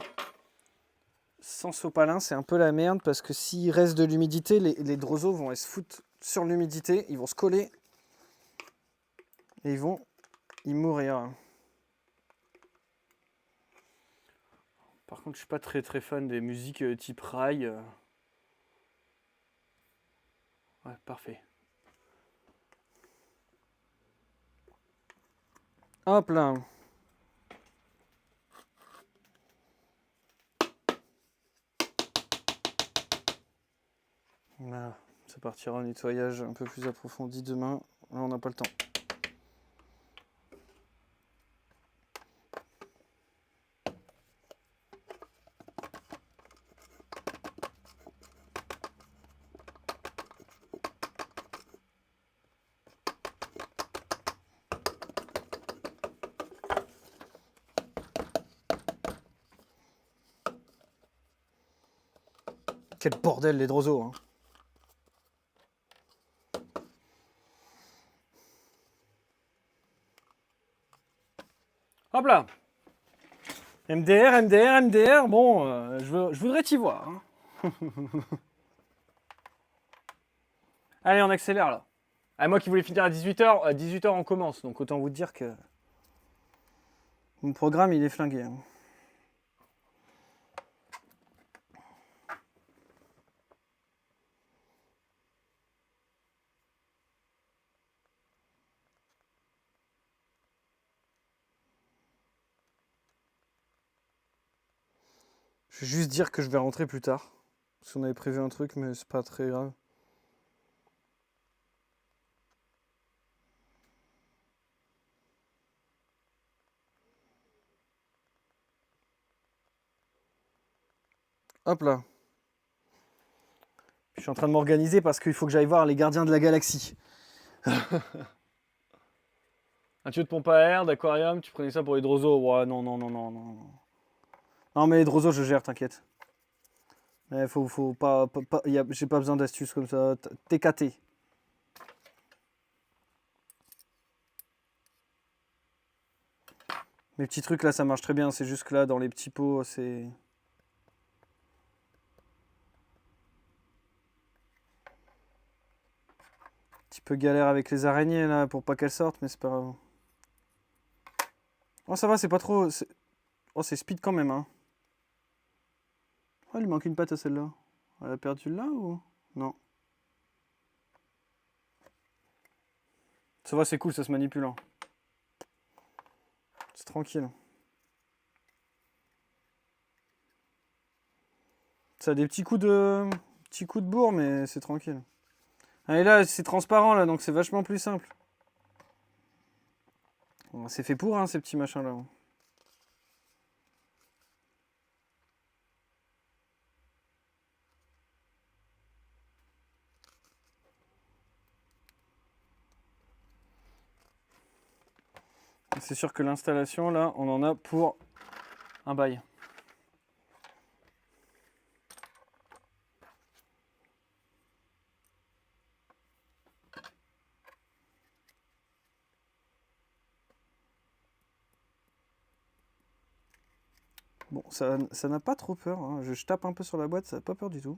sopalin, c'est un peu la merde, parce que s'il reste de l'humidité, les droseaux vont aller se foutre sur l'humidité, ils vont se coller, et ils vont y mourir. Par contre, je suis pas très très fan des musiques type rail. Ouais, parfait. Hop là. Voilà. Ça partira au nettoyage un peu plus approfondi demain. Là, on n'a pas le temps. Quel bordel les droseaux, hein. Hop là. MDR, MDR, MDR. Bon, je voudrais t'y voir. Hein. Allez, on accélère là. Ah, moi qui voulais finir à 18h, à 18h on commence. Donc autant vous dire que mon programme il est flingué. Hein. Je vais juste dire que je vais rentrer plus tard. Parce qu'on avait prévu un truc, mais c'est pas très grave. Hop là. Je suis en train de m'organiser parce qu'il faut que j'aille voir les gardiens de la galaxie. Un tuyau de pompe à air, d'aquarium, tu prenais ça pour les droseaux. Ouais, non, non, non, non, non. Non, mais les droseaux, je gère, t'inquiète. Faut pas, j'ai pas besoin d'astuces comme ça. TKT. Mes petits trucs là, ça marche très bien. C'est juste que là, dans les petits pots, c'est. Un petit peu galère avec les araignées là pour pas qu'elles sortent, mais c'est pas grave. Oh, ça va, c'est pas trop. Oh, c'est speed quand même, hein. Oh, il manque une patte à celle-là. Elle a perdu là ou. Non. Ça va, c'est cool, ça se manipule. Hein. C'est tranquille. Ça a des petits coups de bourre, mais c'est tranquille. Ah, et là, c'est transparent, là, donc c'est vachement plus simple. Bon, c'est fait pour, hein, ces petits machins-là. C'est sûr que l'installation, là, on en a pour un bail. Bon, ça n'a pas trop peur. Hein. Je tape un peu sur la boîte, ça n'a pas peur du tout.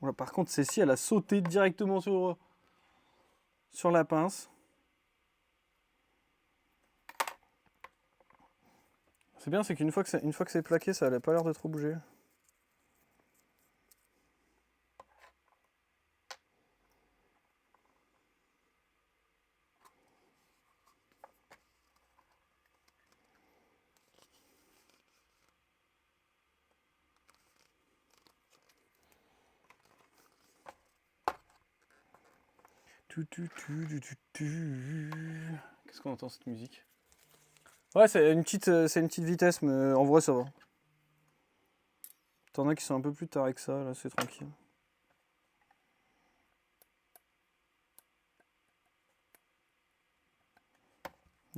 Voilà, par contre, celle-ci, elle a sauté directement sur la pince. C'est bien, c'est qu'une fois que c'est plaqué, ça n'a pas l'air de trop bouger. Qu'est-ce qu'on entend cette musique? Ouais, c'est une petite vitesse, mais en vrai ça va. T'en as qui sont un peu plus tarés que ça, là c'est tranquille.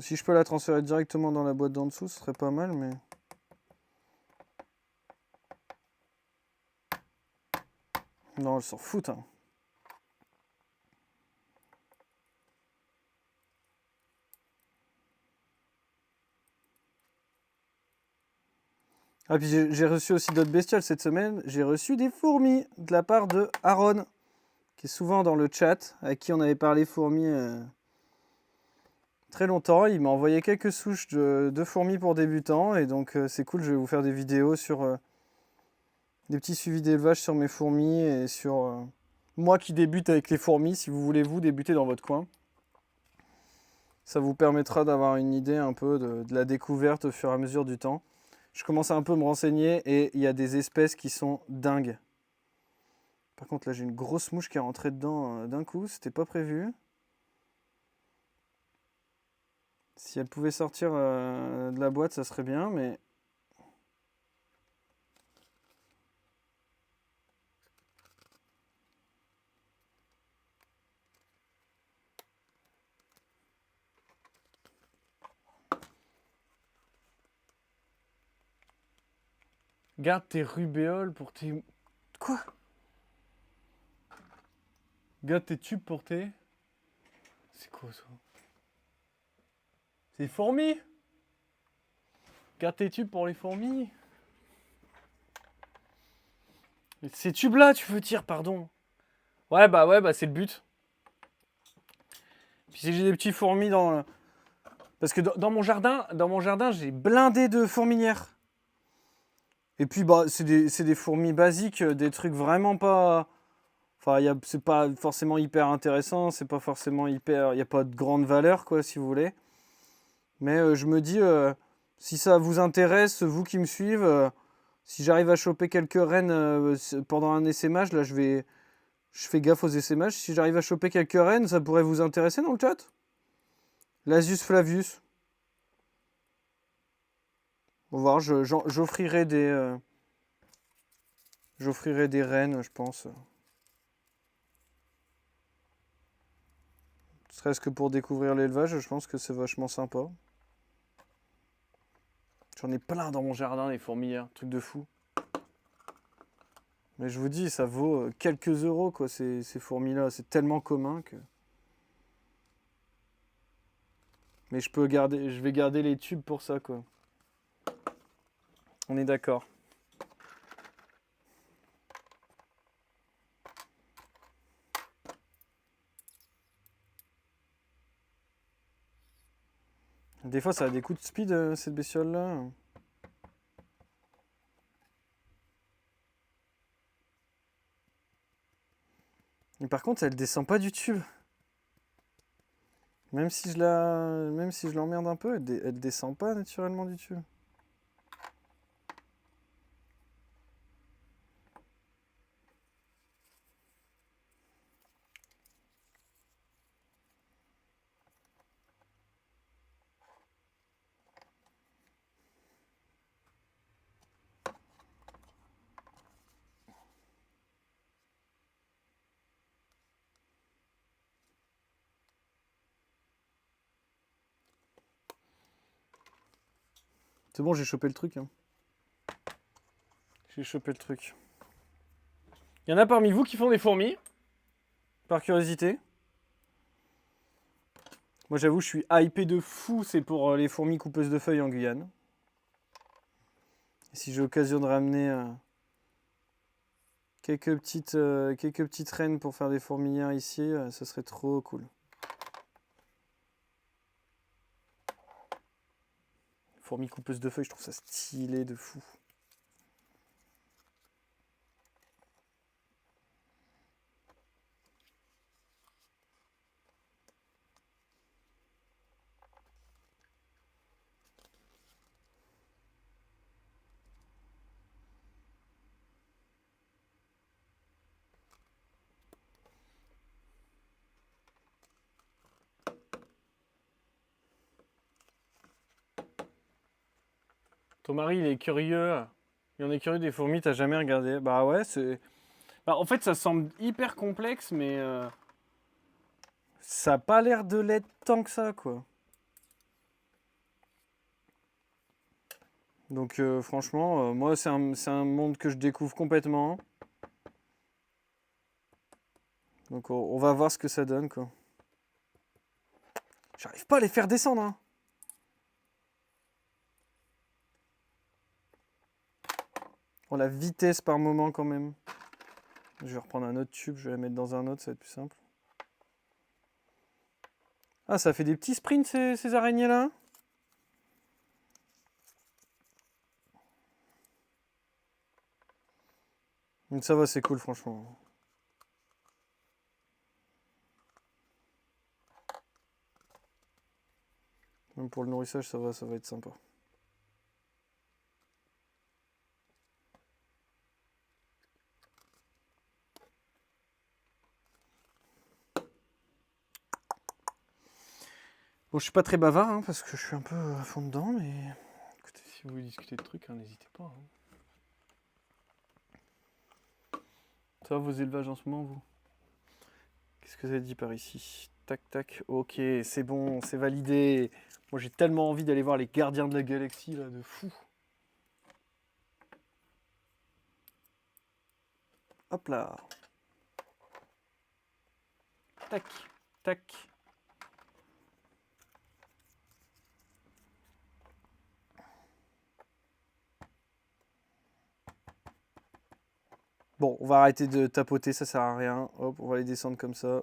Si je peux la transférer directement dans la boîte d'en dessous, ce serait pas mal, mais... Non, elle s'en fout, hein. Ah, puis j'ai reçu aussi d'autres bestioles cette semaine. J'ai reçu des fourmis de la part de Aaron, qui est souvent dans le chat, à qui on avait parlé fourmis très longtemps. Il m'a envoyé quelques souches de fourmis pour débutants, et donc c'est cool, je vais vous faire des vidéos sur des petits suivis d'élevage sur mes fourmis, et sur moi qui débute avec les fourmis, si vous voulez vous débuter dans votre coin. Ça vous permettra d'avoir une idée un peu de la découverte au fur et à mesure du temps. Je commence à un peu me renseigner et il y a des espèces qui sont dingues. Par contre, là, j'ai une grosse mouche qui est rentrée dedans d'un coup. C'était pas prévu. Si elle pouvait sortir de la boîte, ça serait bien, mais... Garde tes rubéoles pour tes... Quoi? Garde tes tubes pour tes... C'est quoi ça? C'est des fourmis? Garde tes tubes pour les fourmis? Ces tubes-là, tu veux dire, pardon. Ouais, bah, c'est le but. Puis si j'ai des petits fourmis dans... Parce que dans mon jardin, j'ai blindé de fourmilières. Et puis, bah, c'est des fourmis basiques, des trucs vraiment pas... Enfin, c'est pas forcément hyper intéressant, c'est pas forcément hyper... Il n'y a pas de grande valeur, quoi, si vous voulez. Mais je me dis, si ça vous intéresse, vous qui me suivez, si j'arrive à choper quelques rennes pendant un essaimage, là, je fais gaffe aux essaimages. Si j'arrive à choper quelques rennes, ça pourrait vous intéresser dans le chat? L'Asus Flavius. On va voir, j'offrirai des rennes, je pense. Serait-ce que pour découvrir l'élevage, je pense que c'est vachement sympa. J'en ai plein dans mon jardin, les fourmilières, truc de fou. Mais je vous dis, ça vaut quelques euros, quoi, ces fourmis-là. C'est tellement commun que... Mais je vais garder les tubes pour ça, quoi. On est d'accord. Des fois, ça a des coups de speed, cette bestiole-là. Et par contre, elle descend pas du tube. Même si je l'emmerde un peu, elle descend pas naturellement du tube. C'est bon, j'ai chopé le truc. Hein. J'ai chopé le truc. Il y en a parmi vous qui font des fourmis, par curiosité. Moi, j'avoue, je suis hypé de fou. C'est pour les fourmis coupeuses de feuilles en Guyane. Et si j'ai l'occasion de ramener quelques petites rennes pour faire des fourmilières ici, ce serait trop cool. Fourmis coupeuses de feuilles, je trouve ça stylé de fou. Ton mari, il est curieux. Il en est curieux des fourmis, t'as jamais regardé. Bah ouais, c'est... Bah, en fait, ça semble hyper complexe, mais ça a pas l'air de l'être tant que ça, quoi. Donc franchement, moi, c'est un monde que je découvre complètement. Donc on va voir ce que ça donne, quoi. J'arrive pas à les faire descendre, hein. Oh, la vitesse par moment, quand même. Je vais reprendre un autre tube, je vais la mettre dans un autre, ça va être plus simple. Ah, ça fait des petits sprints, ces araignées-là. Donc ça va, c'est cool, franchement. Même pour le nourrissage, ça va être sympa. Bon, je suis pas très bavard, hein, parce que je suis un peu à fond dedans, mais... Écoutez, si vous voulez discuter de trucs, hein, n'hésitez pas. Hein. Ça va, vos élevages en ce moment, vous? Qu'est-ce que ça dit par ici? Tac, tac. Ok, c'est bon, c'est validé. Moi, j'ai tellement envie d'aller voir les gardiens de la galaxie, là, de fou. Hop là. Tac, tac. Bon, on va arrêter de tapoter, ça sert à rien. Hop, on va les descendre comme ça.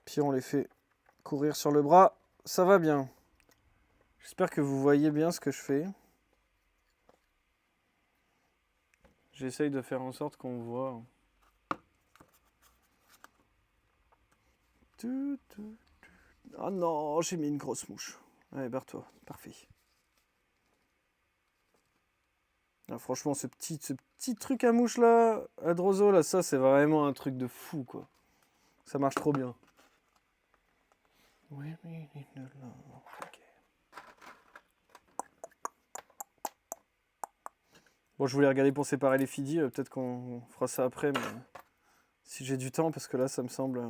Puis on les fait courir sur le bras. Ça va bien. J'espère que vous voyez bien ce que je fais. J'essaye de faire en sorte qu'on voit. Oh non, j'ai mis une grosse mouche. Allez, barre-toi. Parfait. Ah, franchement, ce petit truc à mouche là, à Drozo, là, ça c'est vraiment un truc de fou, quoi. Ça marche trop bien. Oui, oui, ok. Bon, je voulais regarder pour séparer les fidis, peut-être qu'on fera ça après, mais si j'ai du temps, parce que là, ça me semble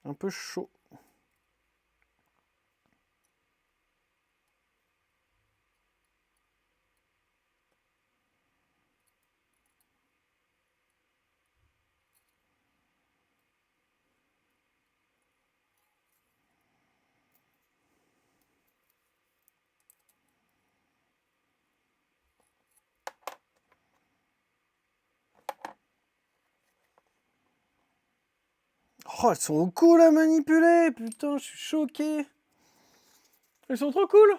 un peu chaud. Oh, elles sont cool à manipuler, putain, je suis choqué. Elles sont trop cool.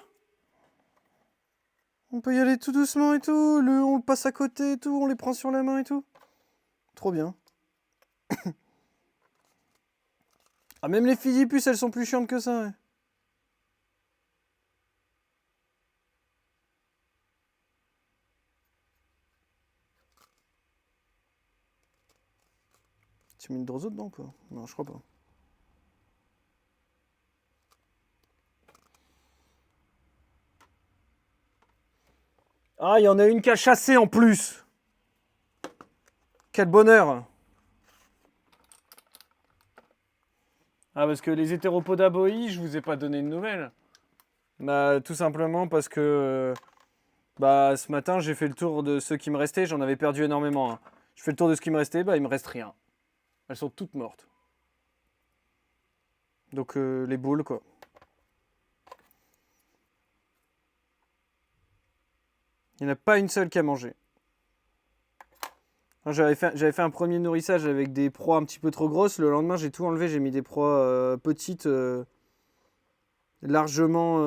On peut y aller tout doucement et tout, on le passe à côté et tout, on les prend sur la main et tout. Trop bien. Ah, même les fidipus, elles sont plus chiantes que ça. Ouais. Tu mets une Drozo dedans ou pas? Non, je crois pas. Ah, il y en a une qui a chassé en plus. Quel bonheur. Ah, parce que les hétéropoda boi, je vous ai pas donné de nouvelles. Bah, tout simplement parce que bah, ce matin, j'ai fait le tour de ceux qui me restaient. J'en avais perdu énormément. Hein. Je fais le tour de ce qui me restait, bah, il me reste rien. Elles sont toutes mortes. Donc, les boules, quoi. Il n'y en a pas une seule qui a mangé. J'avais fait un premier nourrissage avec des proies un petit peu trop grosses. Le lendemain, j'ai tout enlevé. J'ai mis des proies petites, largement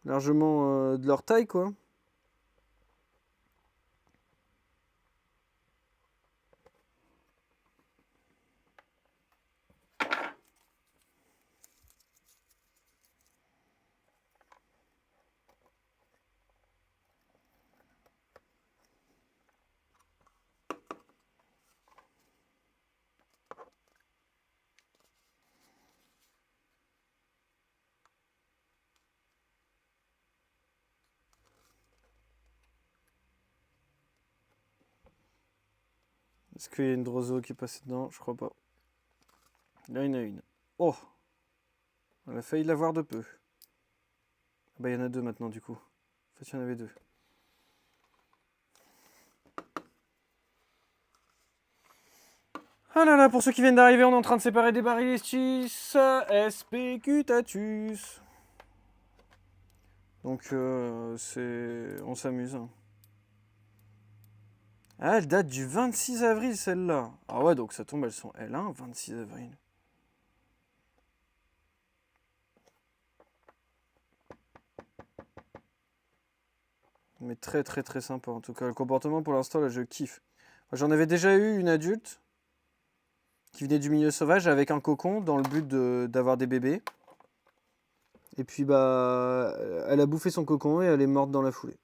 de leur taille, quoi. Est-ce qu'il y a une droso qui est passée dedans? Je crois pas. Là, il y en a une. Oh! On a failli l'avoir de peu. Bah, il y en a deux maintenant, du coup. En fait, il y en avait deux. Ah là là, pour ceux qui viennent d'arriver, on est en train de séparer des Barylistis specutatus. Donc, on s'amuse. Ah, elle date du 26 avril, celle-là. Ah ouais, donc ça tombe, elles sont L1, 26 avril. Mais très très très sympa en tout cas. Le comportement pour l'instant là je kiffe. J'en avais déjà eu une adulte qui venait du milieu sauvage avec un cocon dans le but d'avoir des bébés. Et puis bah elle a bouffé son cocon et elle est morte dans la foulée.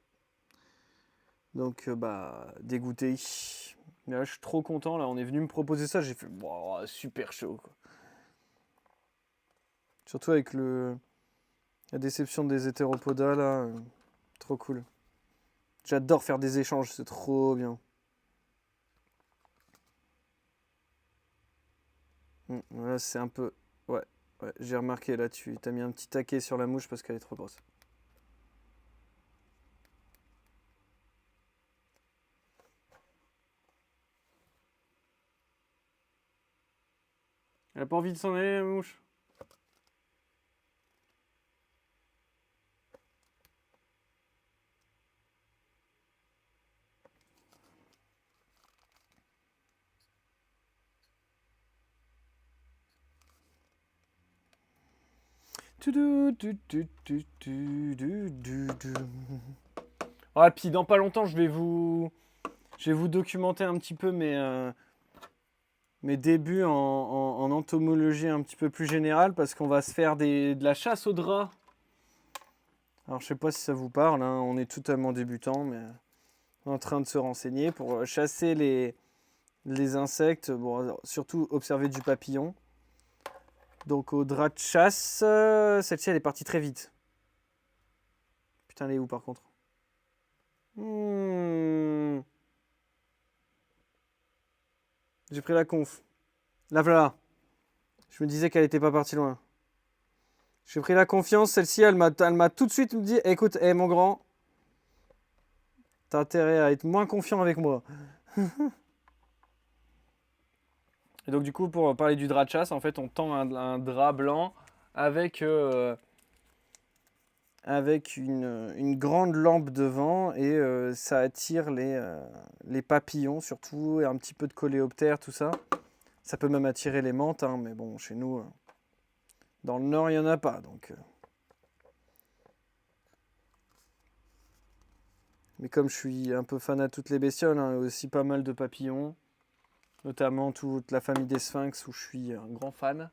Donc bah dégoûté. Mais là je suis trop content là, on est venu me proposer ça, j'ai fait wow, super chaud quoi. Surtout avec la déception des hétéropodas là, trop cool. J'adore faire des échanges, c'est trop bien. Là, c'est un peu... Ouais, j'ai remarqué là, tu as mis un petit taquet sur la mouche parce qu'elle est trop grosse. Elle a pas envie de s'en aller, la mouche? Ah, puis dans pas longtemps, je vais vous documenter un petit peu mes débuts en entomologie un petit peu plus générale parce qu'on va se faire de la chasse au drap. Alors, je sais pas si ça vous parle, hein, on est totalement débutants, mais on est en train de se renseigner pour chasser les insectes, bon, surtout observer du papillon. Donc au drap de chasse, celle-ci elle est partie très vite. Putain, elle est où par contre? J'ai pris la conf. La voilà. Je me disais qu'elle était pas partie loin. J'ai pris la confiance, celle-ci elle m'a tout de suite dit écoute, mon grand, t'as intérêt à être moins confiant avec moi. Et donc du coup pour parler du drap de chasse, en fait on tend un drap blanc avec une grande lampe devant et ça attire les papillons surtout et un petit peu de coléoptères, tout ça. Ça peut même attirer les menthes, hein, mais bon, chez nous, dans le nord, il n'y en a pas. Donc, mais comme je suis un peu fan à toutes les bestioles, hein, aussi pas mal de papillons, notamment toute la famille des sphinx où je suis un grand fan.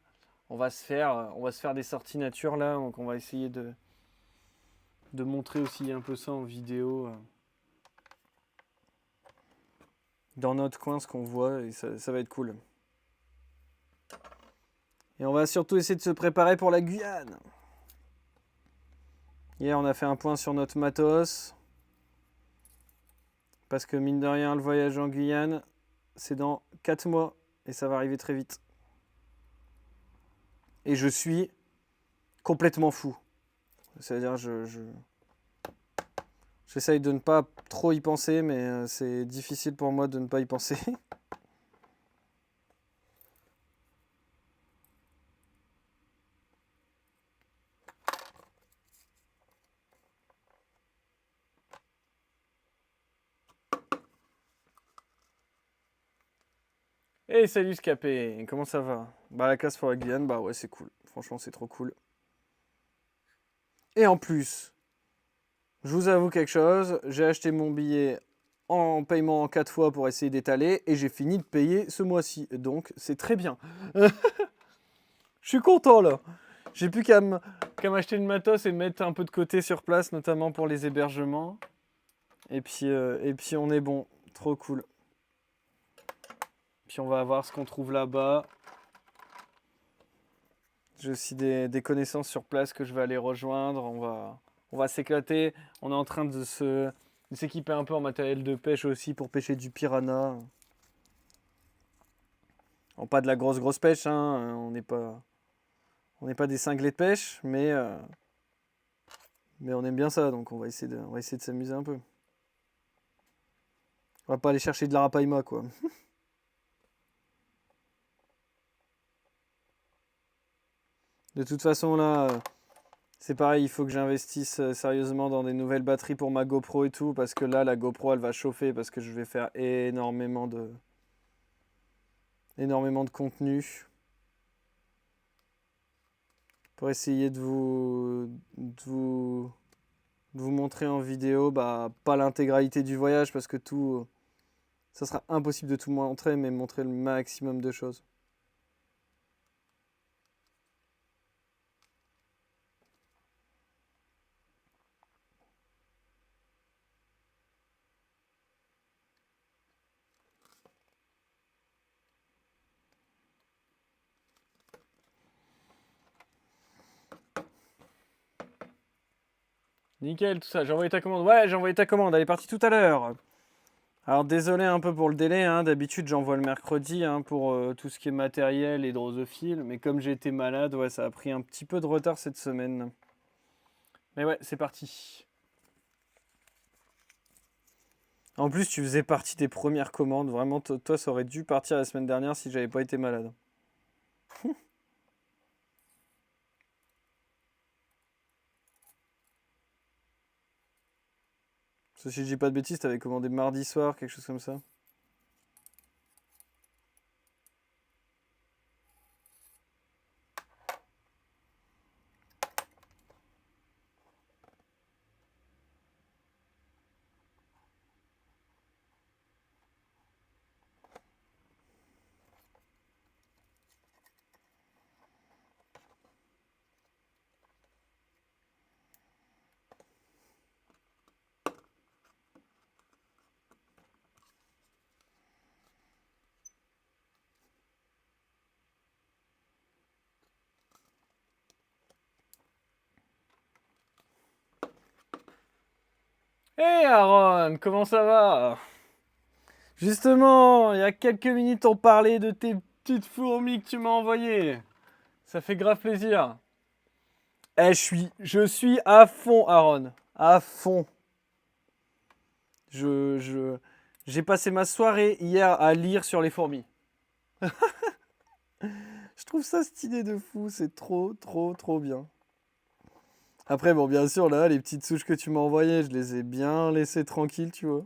On va se faire des sorties nature là, donc on va essayer de montrer aussi un peu ça en vidéo dans notre coin, ce qu'on voit, et ça va être cool. Et on va surtout essayer de se préparer pour la Guyane. Hier, on a fait un point sur notre matos. Parce que mine de rien, le voyage en Guyane, c'est dans 4 mois. Et ça va arriver très vite. Et je suis complètement fou. C'est-à-dire, j'essaye de ne pas trop y penser, mais c'est difficile pour moi de ne pas y penser. Hey, salut Scapé, comment ça va? Bah la classe pour la Guyane, bah ouais c'est cool. Franchement c'est trop cool. Et en plus, je vous avoue quelque chose, j'ai acheté mon billet en paiement en 4 fois pour essayer d'étaler et j'ai fini de payer ce mois-ci. Donc c'est très bien. Je suis content là. J'ai plus qu'à m'acheter le matos et mettre un peu de côté sur place, notamment pour les hébergements. Et puis on est bon. Trop cool. Puis on va voir ce qu'on trouve là-bas. J'ai aussi des connaissances sur place que je vais aller rejoindre. On va s'éclater. On est en train de s'équiper un peu en matériel de pêche aussi pour pêcher du piranha. Alors, pas de la grosse pêche, hein, on n'est pas des cinglés de pêche, mais on aime bien ça, donc on va essayer de s'amuser un peu. On va pas aller chercher de la rapaillement, quoi. De toute façon, là, c'est pareil, il faut que j'investisse sérieusement dans des nouvelles batteries pour ma GoPro et tout, parce que là, la GoPro, elle va chauffer, parce que je vais faire énormément de contenu pour essayer de vous montrer en vidéo, bah, pas l'intégralité du voyage, parce que ça sera impossible de tout montrer, mais montrer le maximum de choses. Nickel, tout ça. J'ai envoyé ta commande. Ouais, j'ai envoyé ta commande. Elle est partie tout à l'heure. Alors désolé un peu pour le délai. Hein. D'habitude, j'envoie le mercredi pour tout ce qui est matériel et drosophile. Mais comme j'ai été malade, ouais, ça a pris un petit peu de retard cette semaine. Mais ouais, c'est parti. En plus, tu faisais partie des premières commandes. Vraiment, toi, ça aurait dû partir la semaine dernière si j'avais pas été malade. Si je dis pas de bêtises, t'avais commandé mardi soir, quelque chose comme ça. Hey Aaron, comment ça va? Justement, il y a quelques minutes, on parlait de tes petites fourmis que tu m'as envoyées. Ça fait grave plaisir. Eh, je suis à fond, Aaron. À fond. J'ai passé ma soirée hier à lire sur les fourmis. Je trouve ça stylé de fou. C'est trop bien. Après, bon, bien sûr, là, les petites souches que tu m'as envoyées, je les ai bien laissées tranquilles, tu vois.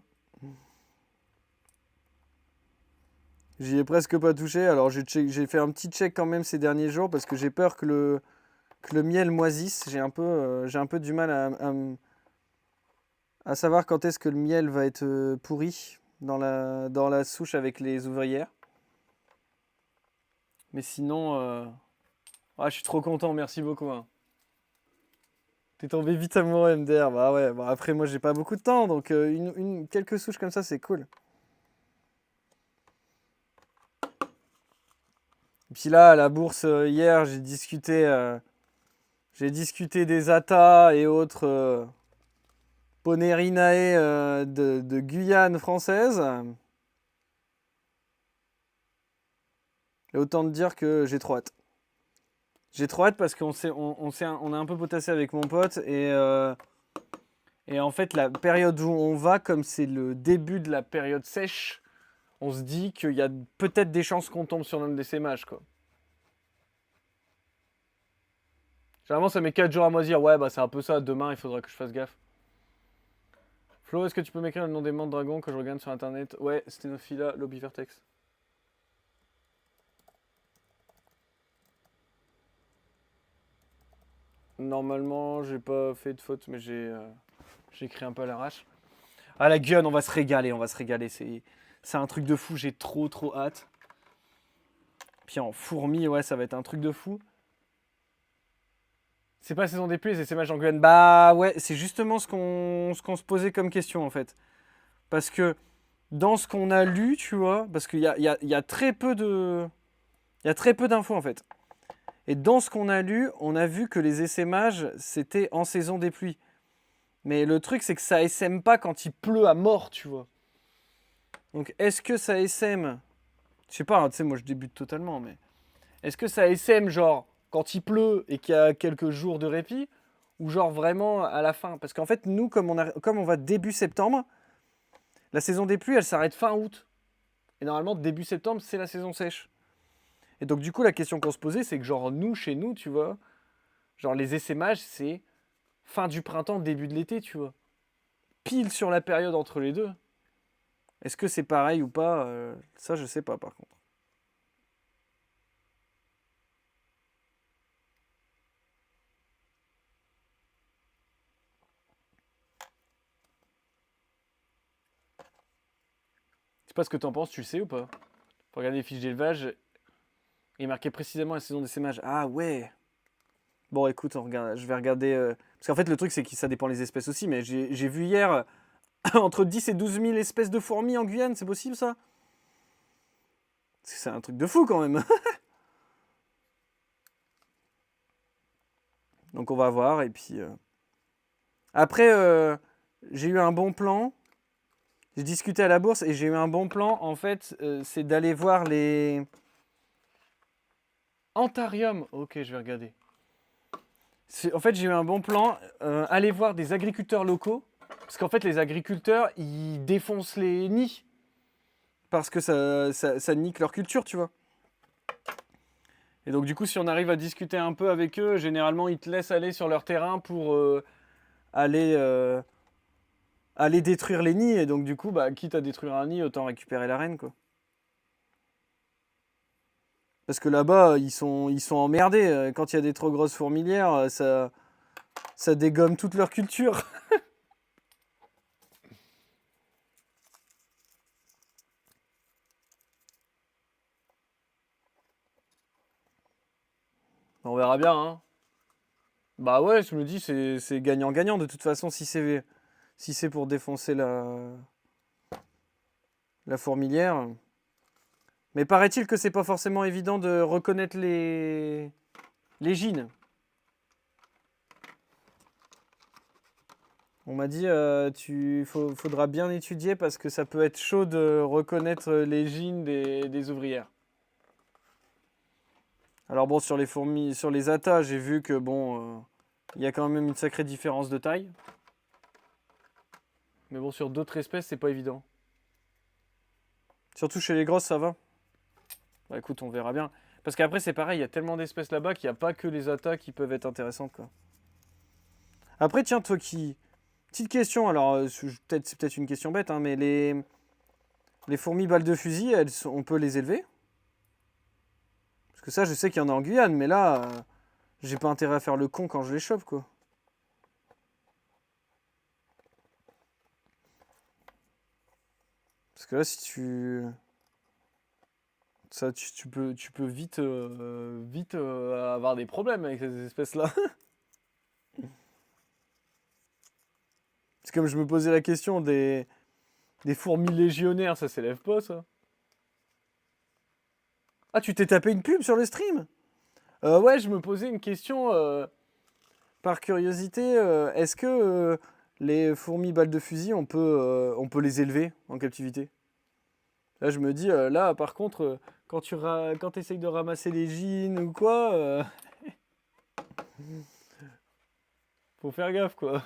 J'y ai presque pas touché. Alors, j'ai fait un petit check quand même ces derniers jours parce que j'ai peur que le miel moisisse. J'ai un peu du mal à savoir quand est-ce que le miel va être pourri dans la souche avec les ouvrières. Mais sinon, je suis trop content, merci beaucoup. Hein. T'es tombé vite amoureux, MDR. Bah ouais, bon, après, moi, j'ai pas beaucoup de temps, donc quelques souches comme ça, c'est cool. Et puis là, à la bourse, hier, j'ai discuté des ATA et autres Ponerinae de Guyane française. Et autant te dire que j'ai trop hâte. J'ai trop hâte parce on a un peu potassé avec mon pote et en fait la période où on va, comme c'est le début de la période sèche, on se dit qu'il y a peut-être des chances qu'on tombe sur l'un des sémages quoi. Généralement ça met 4 jours à moisir, ouais bah c'est un peu ça, demain il faudra que je fasse gaffe. Flo, est-ce que tu peux m'écrire le nom des membres dragons que je regarde sur internet? Ouais, Stenophila lobivertex. Normalement, j'ai pas fait de faute, mais j'ai écrit un peu à l'arrache. Ah, la Guyane, on va se régaler, on va se régaler. C'est un truc de fou, j'ai trop hâte. Puis en fourmi, ouais, ça va être un truc de fou. C'est pas saison des pluies, c'est sémage en Guyane. Bah ouais, c'est justement ce qu'on se posait comme question en fait. Parce que dans ce qu'on a lu, tu vois, parce qu'il y a très peu de. Il y a très peu d'infos en fait. Et dans ce qu'on a lu, on a vu que les essaimages, c'était en saison des pluies. Mais le truc, c'est que ça essaime pas quand il pleut à mort, tu vois. Donc, est-ce que ça essaime Je sais pas, hein, tu sais, moi je débute totalement, mais est-ce que ça SM genre quand il pleut et qu'il y a quelques jours de répit, ou genre vraiment à la fin? Parce qu'en fait, nous, comme on va début septembre, la saison des pluies, elle s'arrête fin août. Et normalement, début septembre, c'est la saison sèche. Et donc, du coup, la question qu'on se posait, c'est que genre, nous, chez nous, tu vois, genre les essaimages, c'est fin du printemps, début de l'été, tu vois. Pile sur la période entre les deux. Est-ce que c'est pareil ou pas? Ça, je sais pas, par contre. Je sais pas ce que t'en penses, tu le sais ou pas? Faut regarder les fiches d'élevage et marquer précisément la saison d'essaimage. Ah ouais. Bon, écoute, je vais regarder. Parce qu'en fait, le truc, c'est que ça dépend des espèces aussi. Mais j'ai vu hier entre 10 et 12 000 espèces de fourmis en Guyane. C'est possible, ça? C'est un truc de fou, quand même. Donc, on va voir. Et puis. Après, j'ai eu un bon plan. J'ai discuté à la bourse et j'ai eu un bon plan. En fait, c'est d'aller voir les. Antarium. Ok, je vais regarder. En fait, j'ai eu un bon plan. Aller voir des agriculteurs locaux. Parce qu'en fait, les agriculteurs, ils défoncent les nids. Parce que ça nique leur culture, tu vois. Et donc, du coup, si on arrive à discuter un peu avec eux, généralement, ils te laissent aller sur leur terrain pour aller, aller détruire les nids. Et donc, du coup, bah, quitte à détruire un nid, autant récupérer la reine, quoi. Parce que là-bas, ils sont emmerdés. Quand il y a des trop grosses fourmilières, ça dégomme toute leur culture. On verra bien, hein. Bah ouais, je me dis, c'est gagnant-gagnant de toute façon si c'est pour défoncer la fourmilière. Mais paraît-il que c'est pas forcément évident de reconnaître les gines. On m'a dit, faudra bien étudier parce que ça peut être chaud de reconnaître les gines des ouvrières. Alors bon, sur les fourmis, sur les atas, j'ai vu que bon, il y a quand même une sacrée différence de taille. Mais bon, sur d'autres espèces, c'est pas évident. Surtout chez les grosses, ça va. Bah écoute, on verra bien. Parce qu'après, c'est pareil, il y a tellement d'espèces là-bas qu'il n'y a pas que les atas qui peuvent être intéressantes, quoi. Après, tiens, toi qui. Petite question, alors c'est peut-être une question bête, hein, mais les fourmis balles de fusil, on peut les élever? Parce que ça, je sais qu'il y en a en Guyane, mais là, j'ai pas intérêt à faire le con quand je les chope, quoi. Parce que là, si tu. Ça, tu peux vite, vite avoir des problèmes avec ces espèces-là. C'est comme je me posais la question des fourmis légionnaires, ça s'élève pas, ça. Ah, tu t'es tapé une pub sur le stream? Ouais, je me posais une question par curiosité. Est-ce que les fourmis balles de fusil, on peut les élever en captivité? Là, je me dis, là, par contre, quand tu essayes de ramasser les gines ou quoi, faut faire gaffe, quoi.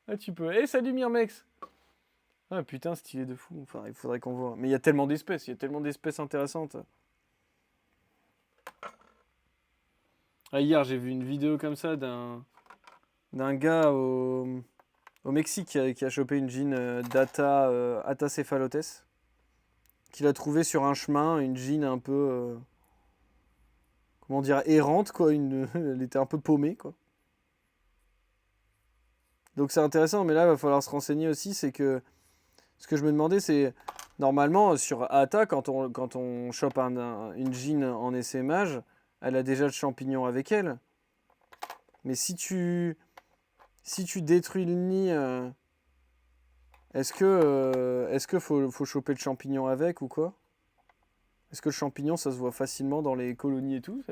Ah, tu peux. Eh, salut Myrmex! Ah, putain, stylé de fou. Enfin, il faudrait qu'on voit. Mais il y a tellement d'espèces intéressantes. Ah, hier, j'ai vu une vidéo comme ça d'un gars au Mexique qui a chopé une gine d'Ata Atacephalotes, qu'il a trouvé sur un chemin, une gine un peu, comment dire, errante, quoi. Elle était un peu paumée, quoi. Donc c'est intéressant, mais là, il va falloir se renseigner aussi. C'est que ce que je me demandais, c'est normalement sur Ata, quand on chope une gine en essaimage, elle a déjà le champignon avec elle. Mais si tu détruis le nid, est-ce que faut choper le champignon avec ou quoi? Est-ce que le champignon, ça se voit facilement dans les colonies et tout?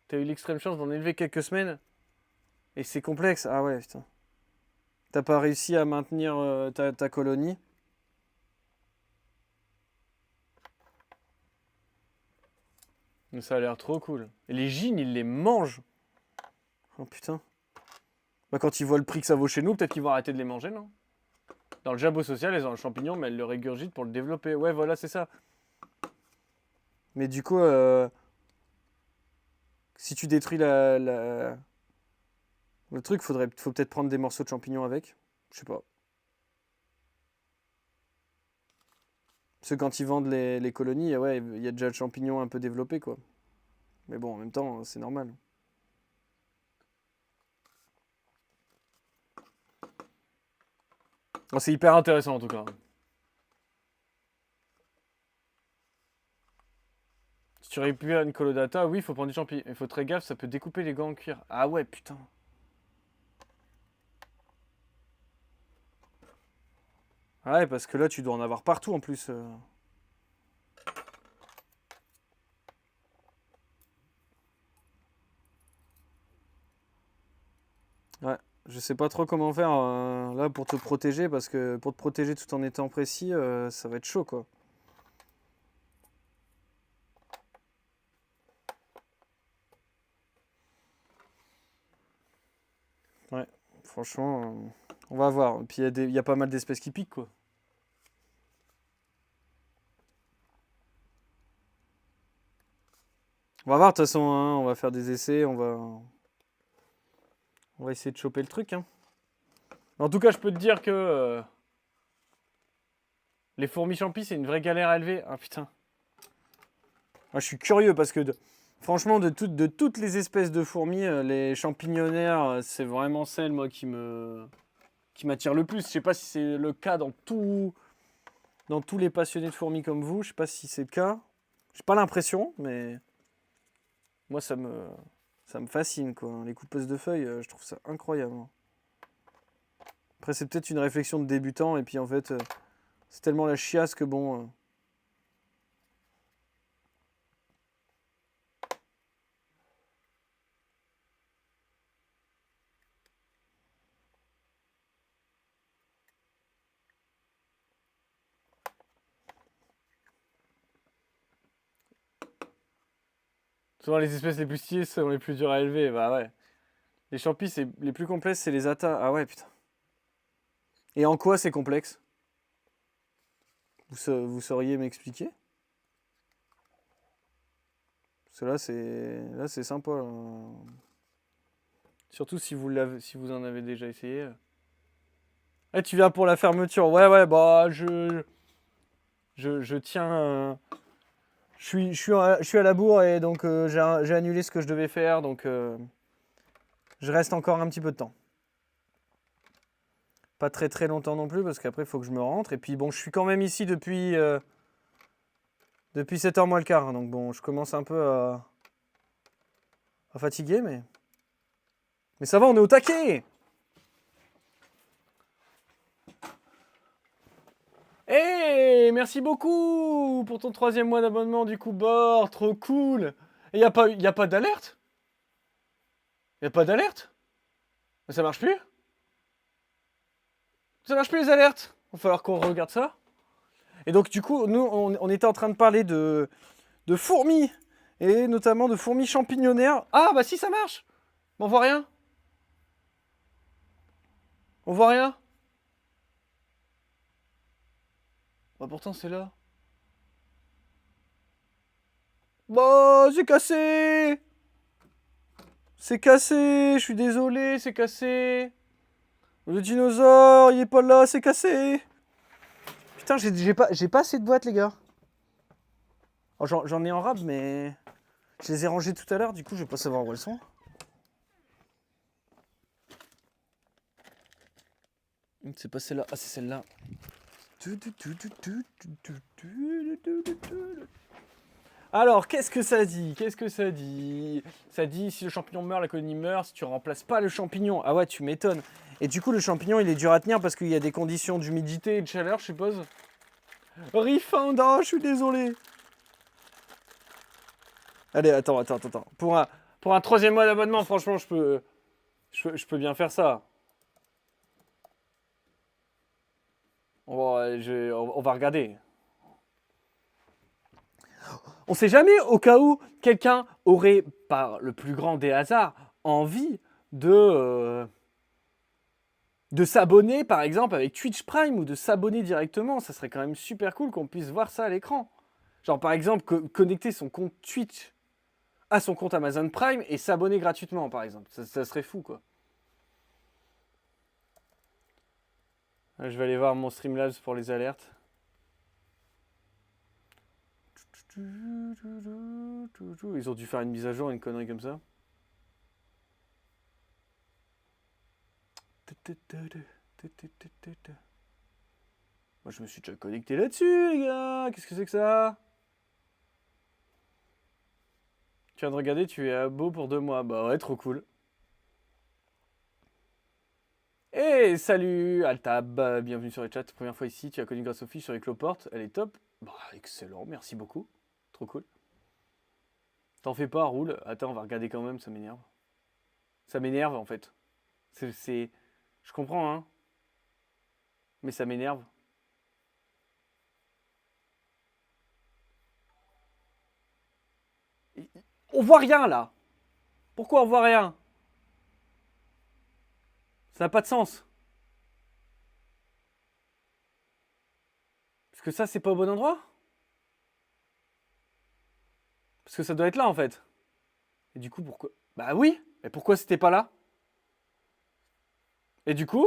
T'as eu l'extrême chance d'en élever quelques semaines? Et c'est complexe. Ah ouais, putain. T'as pas réussi à maintenir ta colonie. Mais ça a l'air trop cool. Et les gines, ils les mangent. Oh putain. Bah, quand ils voient le prix que ça vaut chez nous, peut-être qu'ils vont arrêter de les manger, non? Dans le jabot social, elles ont un champignon, mais elles le régurgitent pour le développer. Ouais, voilà, c'est ça. Mais du coup, si tu détruis le truc, faut peut-être prendre des morceaux de champignons avec. Je sais pas. Parce que quand ils vendent les colonies, ouais, il y a déjà le champignon un peu développé, quoi. Mais bon, en même temps, c'est normal. Oh, c'est hyper intéressant, en tout cas. Si tu récupères une colodata, oui, il faut prendre du champi. Il faut très gaffe, ça peut découper les gants en cuir. Ah ouais, putain. Ouais, parce que là, tu dois en avoir partout, en plus. Ouais, je sais pas trop comment faire là pour te protéger, parce que pour te protéger tout en étant précis, ça va être chaud, quoi. Ouais, franchement, on va voir. Et puis il y a pas mal d'espèces qui piquent, quoi. On va voir, de toute façon, hein, on va faire des essais, on va essayer de choper le truc, hein. En tout cas, je peux te dire que les fourmis champis, c'est une vraie galère à élever. Ah putain. Moi, je suis curieux parce que, franchement, de toutes les espèces de fourmis, les champignonnaires, c'est vraiment celle, moi, qui m'attire le plus. Je sais pas si c'est le cas dans tous les passionnés de fourmis comme vous. Je sais pas si c'est le cas. J'ai pas l'impression, mais moi, ça me fascine, quoi. Les coupeuses de feuilles, je trouve ça incroyable. Après, c'est peut-être une réflexion de débutant, et puis en fait, c'est tellement la chiasse que bon. Souvent, les espèces les plus stylées sont les plus dures à élever. Bah ouais. Les champis, les plus complexes, c'est les atas. Ah ouais, putain. Et en quoi c'est complexe? Vous sauriez m'expliquer? Parce que là, c'est sympa, là. Surtout si vous en avez déjà essayé. Eh, tu viens pour la fermeture. Ouais, ouais, bah, je tiens. Je suis à la bourre et donc j'ai annulé ce que je devais faire. Donc, je reste encore un petit peu de temps. Pas très très longtemps non plus parce qu'après, il faut que je me rentre. Et puis, bon, je suis quand même ici depuis 7h moins le quart. Donc, bon, je commence un peu à fatiguer, mais ça va, on est au taquet! Hey, merci beaucoup pour ton 3e mois d'abonnement du coup bord, trop cool. Et y a pas d'alerte? Y a pas d'alerte? Ça marche plus? Ça marche plus les alertes? Va falloir qu'on regarde ça. Et donc du coup, nous, on était en train de parler de fourmis, et notamment de fourmis champignonnaires. Ah bah si, ça marche. On voit rien. On voit rien. Bah pourtant c'est là. Bah c'est cassé. C'est cassé, je suis désolé, c'est cassé. Le dinosaure, il est pas là, c'est cassé. Putain, j'ai pas assez de boîtes, les gars. Oh, j'en ai en rab, mais je les ai rangées tout à l'heure, du coup, je vais pas savoir où elles sont. C'est pas celle-là. Ah, c'est celle-là. Alors, qu'est-ce que ça dit? Qu'est-ce que ça dit? Ça dit, si le champignon meurt, la colonie meurt. Si tu remplaces pas le champignon. Ah ouais, tu m'étonnes. Et du coup, le champignon, il est dur à tenir parce qu'il y a des conditions d'humidité et de chaleur, je suppose. Rifanda, je suis désolé. Allez, attends. Pour un 3e mois d'abonnement, franchement, je peux bien faire ça. On va regarder. On sait jamais au cas où quelqu'un aurait, par le plus grand des hasards, envie de s'abonner par exemple avec Twitch Prime ou de s'abonner directement. Ça serait quand même super cool qu'on puisse voir ça à l'écran. Genre par exemple connecter son compte Twitch à son compte Amazon Prime et s'abonner gratuitement par exemple. Ça serait fou quoi. Je vais aller voir mon Streamlabs pour les alertes. Ils ont dû faire une mise à jour, une connerie comme ça. Moi je me suis déjà connecté là-dessus les gars. Qu'est-ce que c'est que ça? Tu viens de regarder, tu es à Beau pour 2 mois. Bah ouais, trop cool. Et salut Altab, bienvenue sur le chat. Première fois ici, tu as connu grâce aux fiches sur les cloportes. Elle est top. Bah excellent, merci beaucoup. Trop cool. T'en fais pas, roule. Attends, on va regarder quand même, ça m'énerve. Ça m'énerve en fait. Je comprends, hein. Mais ça m'énerve. On voit rien là. Pourquoi on voit rien? Ça n'a pas de sens. Parce que ça, c'est pas au bon endroit? Parce que ça doit être là en fait. Et du coup, pourquoi? Bah oui. Mais pourquoi c'était pas là? Et du coup,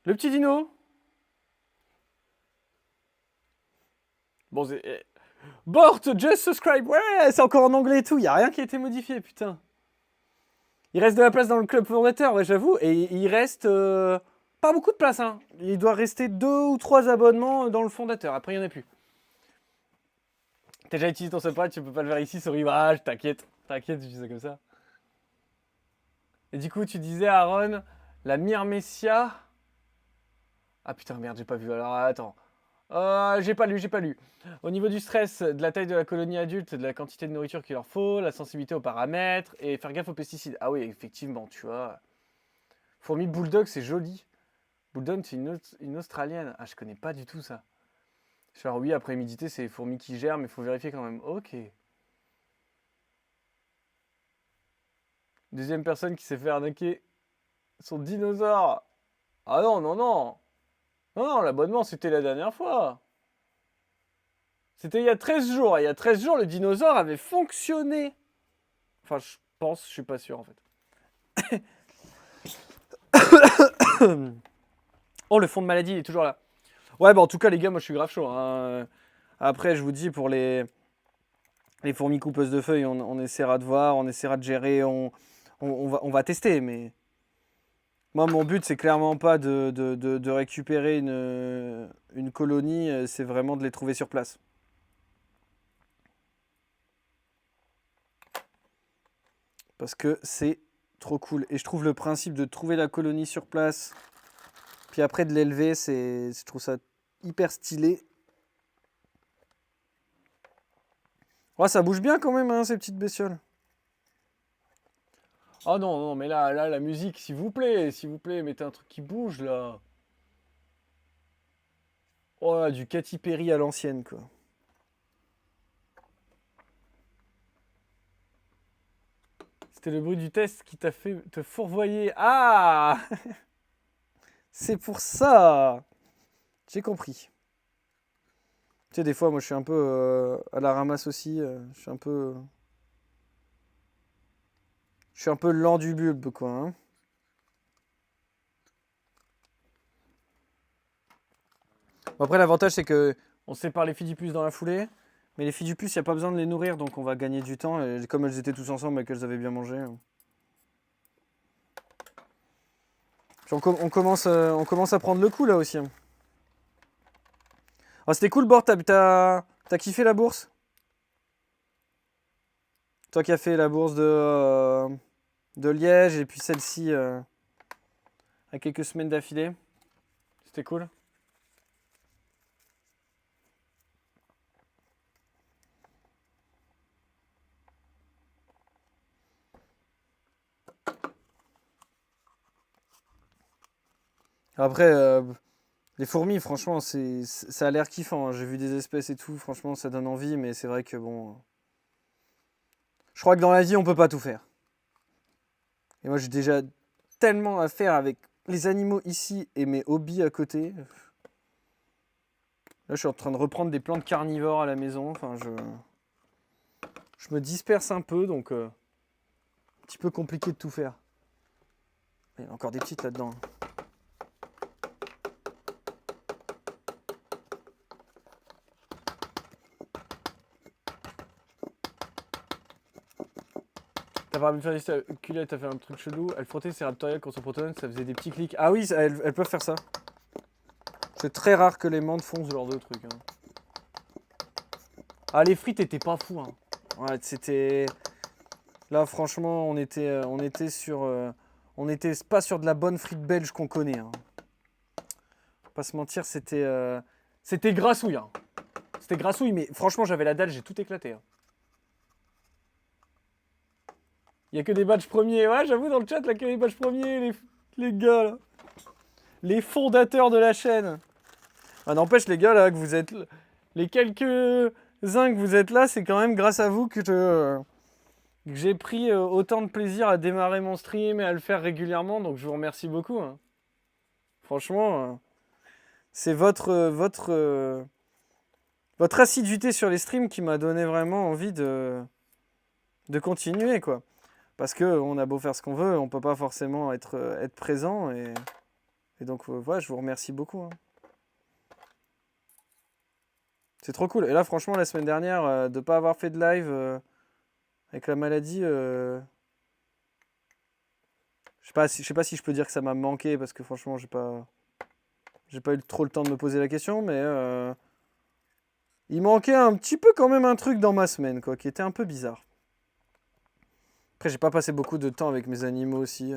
le petit dino. Bon, c'est. Bort, just subscribe. Ouais, c'est encore en anglais et tout. Y a rien qui a été modifié, putain. Il reste de la place dans le club fondateur, ouais, j'avoue. Et il reste pas beaucoup de place, hein. Il doit rester 2 ou 3 abonnements dans le fondateur. Après, il n'y en a plus. T'as déjà utilisé ton subprime, tu peux pas le faire ici sur Rivage. T'inquiète, t'inquiète, je dis ça comme ça. Et du coup, tu disais, Aaron, la Myrmecia. Ah putain, merde, j'ai pas vu. Alors, attends. J'ai pas lu. Au niveau du stress, de la taille de la colonie adulte, de la quantité de nourriture qu'il leur faut, la sensibilité aux paramètres et faire gaffe aux pesticides. Ah oui, effectivement, tu vois. Fourmi Bulldog, c'est joli. Bulldog, c'est une Australienne. Ah, je connais pas du tout ça. Genre, oui, après humidité, c'est les fourmis qui gèrent, mais il faut vérifier quand même. Ok. Deuxième personne qui s'est fait arnaquer son dinosaure. Ah non, non, non. Non, non, l'abonnement, c'était la dernière fois. C'était il y a 13 jours. Et il y a 13 jours, le dinosaure avait fonctionné. Enfin, je pense, je suis pas sûr en fait. Oh, le fond de maladie, il est toujours là. Ouais, bah en tout cas, les gars, moi je suis grave chaud, hein. Après, je vous dis, pour les fourmis coupeuses de feuilles, on essaiera de voir, on essaiera de gérer, on va tester. Mais moi, mon but, c'est clairement pas de récupérer une colonie, c'est vraiment de les trouver sur place. Parce que c'est trop cool. Et je trouve le principe de trouver la colonie sur place, puis après de l'élever, je trouve ça hyper stylé. Ouais, ça bouge bien quand même, hein, ces petites bestioles. Ah non, non, mais là, la musique, s'il vous plaît, mettez un truc qui bouge, là. Oh là, du Katy Perry à l'ancienne, quoi. C'était le bruit du test qui t'a fait te fourvoyer. Ah c'est pour ça. J'ai compris. Tu sais, des fois, moi, je suis un peu à la ramasse aussi. Je suis un peu... Je suis un peu lent du bulbe, quoi. Hein. Bon, après, l'avantage, c'est que on sépare les Fidipus dans la foulée. Mais les Fidipus, il n'y a pas besoin de les nourrir, donc on va gagner du temps. Et comme elles étaient tous ensemble et qu'elles avaient bien mangé. Puis on commence à prendre le coup, là, aussi. Hein. Ah, c'était cool, Bord. T'as kiffé la bourse? Toi qui as fait la bourse de Liège et puis celle-ci à quelques semaines d'affilée. C'était cool. Après, Les fourmis, franchement, ça a l'air kiffant, hein. J'ai vu des espèces et tout, franchement, ça donne envie, mais c'est vrai que bon. Je crois que dans la vie, on peut pas tout faire. Et moi, j'ai déjà tellement à faire avec les animaux ici et mes hobbies à côté. Là, je suis en train de reprendre des plantes carnivores à la maison. Enfin, je me disperse un peu, donc un petit peu compliqué de tout faire. Il y en a encore des petites là-dedans. T'as pas faire des culettes, t'as fait un truc chelou. Elle frottait ses raptoriales contre son protonone, ça faisait des petits clics. Ah oui, elles peuvent faire ça. C'est très rare que les mantes font ce genre de truc. Hein. Ah, les frites étaient pas fous. Hein. Ouais, c'était. Là, franchement, on était sur. On était pas sur de la bonne frite belge qu'on connaît. Hein. Pas se mentir, c'était grassouille. Hein. C'était grassouille, mais franchement, j'avais la dalle, j'ai tout éclaté. Hein. Il y a que des badges premiers. Ouais, j'avoue, dans le chat, là, que des badges premiers, les gars, là. Les fondateurs de la chaîne. Ah, n'empêche, les gars, là, que vous êtes. Les quelques-uns que vous êtes là, c'est quand même grâce à vous que j'ai pris autant de plaisir à démarrer mon stream et à le faire régulièrement. Donc, je vous remercie beaucoup. Hein. Franchement, c'est votre assiduité sur les streams qui m'a donné vraiment envie de continuer, quoi. Parce qu'on a beau faire ce qu'on veut, on peut pas forcément être présent. Et donc, voilà, je vous remercie beaucoup. Hein. C'est trop cool. Et là, franchement, la semaine dernière, de ne pas avoir fait de live avec la maladie, je sais pas si je peux dire que ça m'a manqué, parce que franchement, j'ai pas eu trop le temps de me poser la question, mais il manquait un petit peu quand même un truc dans ma semaine, quoi, qui était un peu bizarre. Après, j'ai pas passé beaucoup de temps avec mes animaux aussi.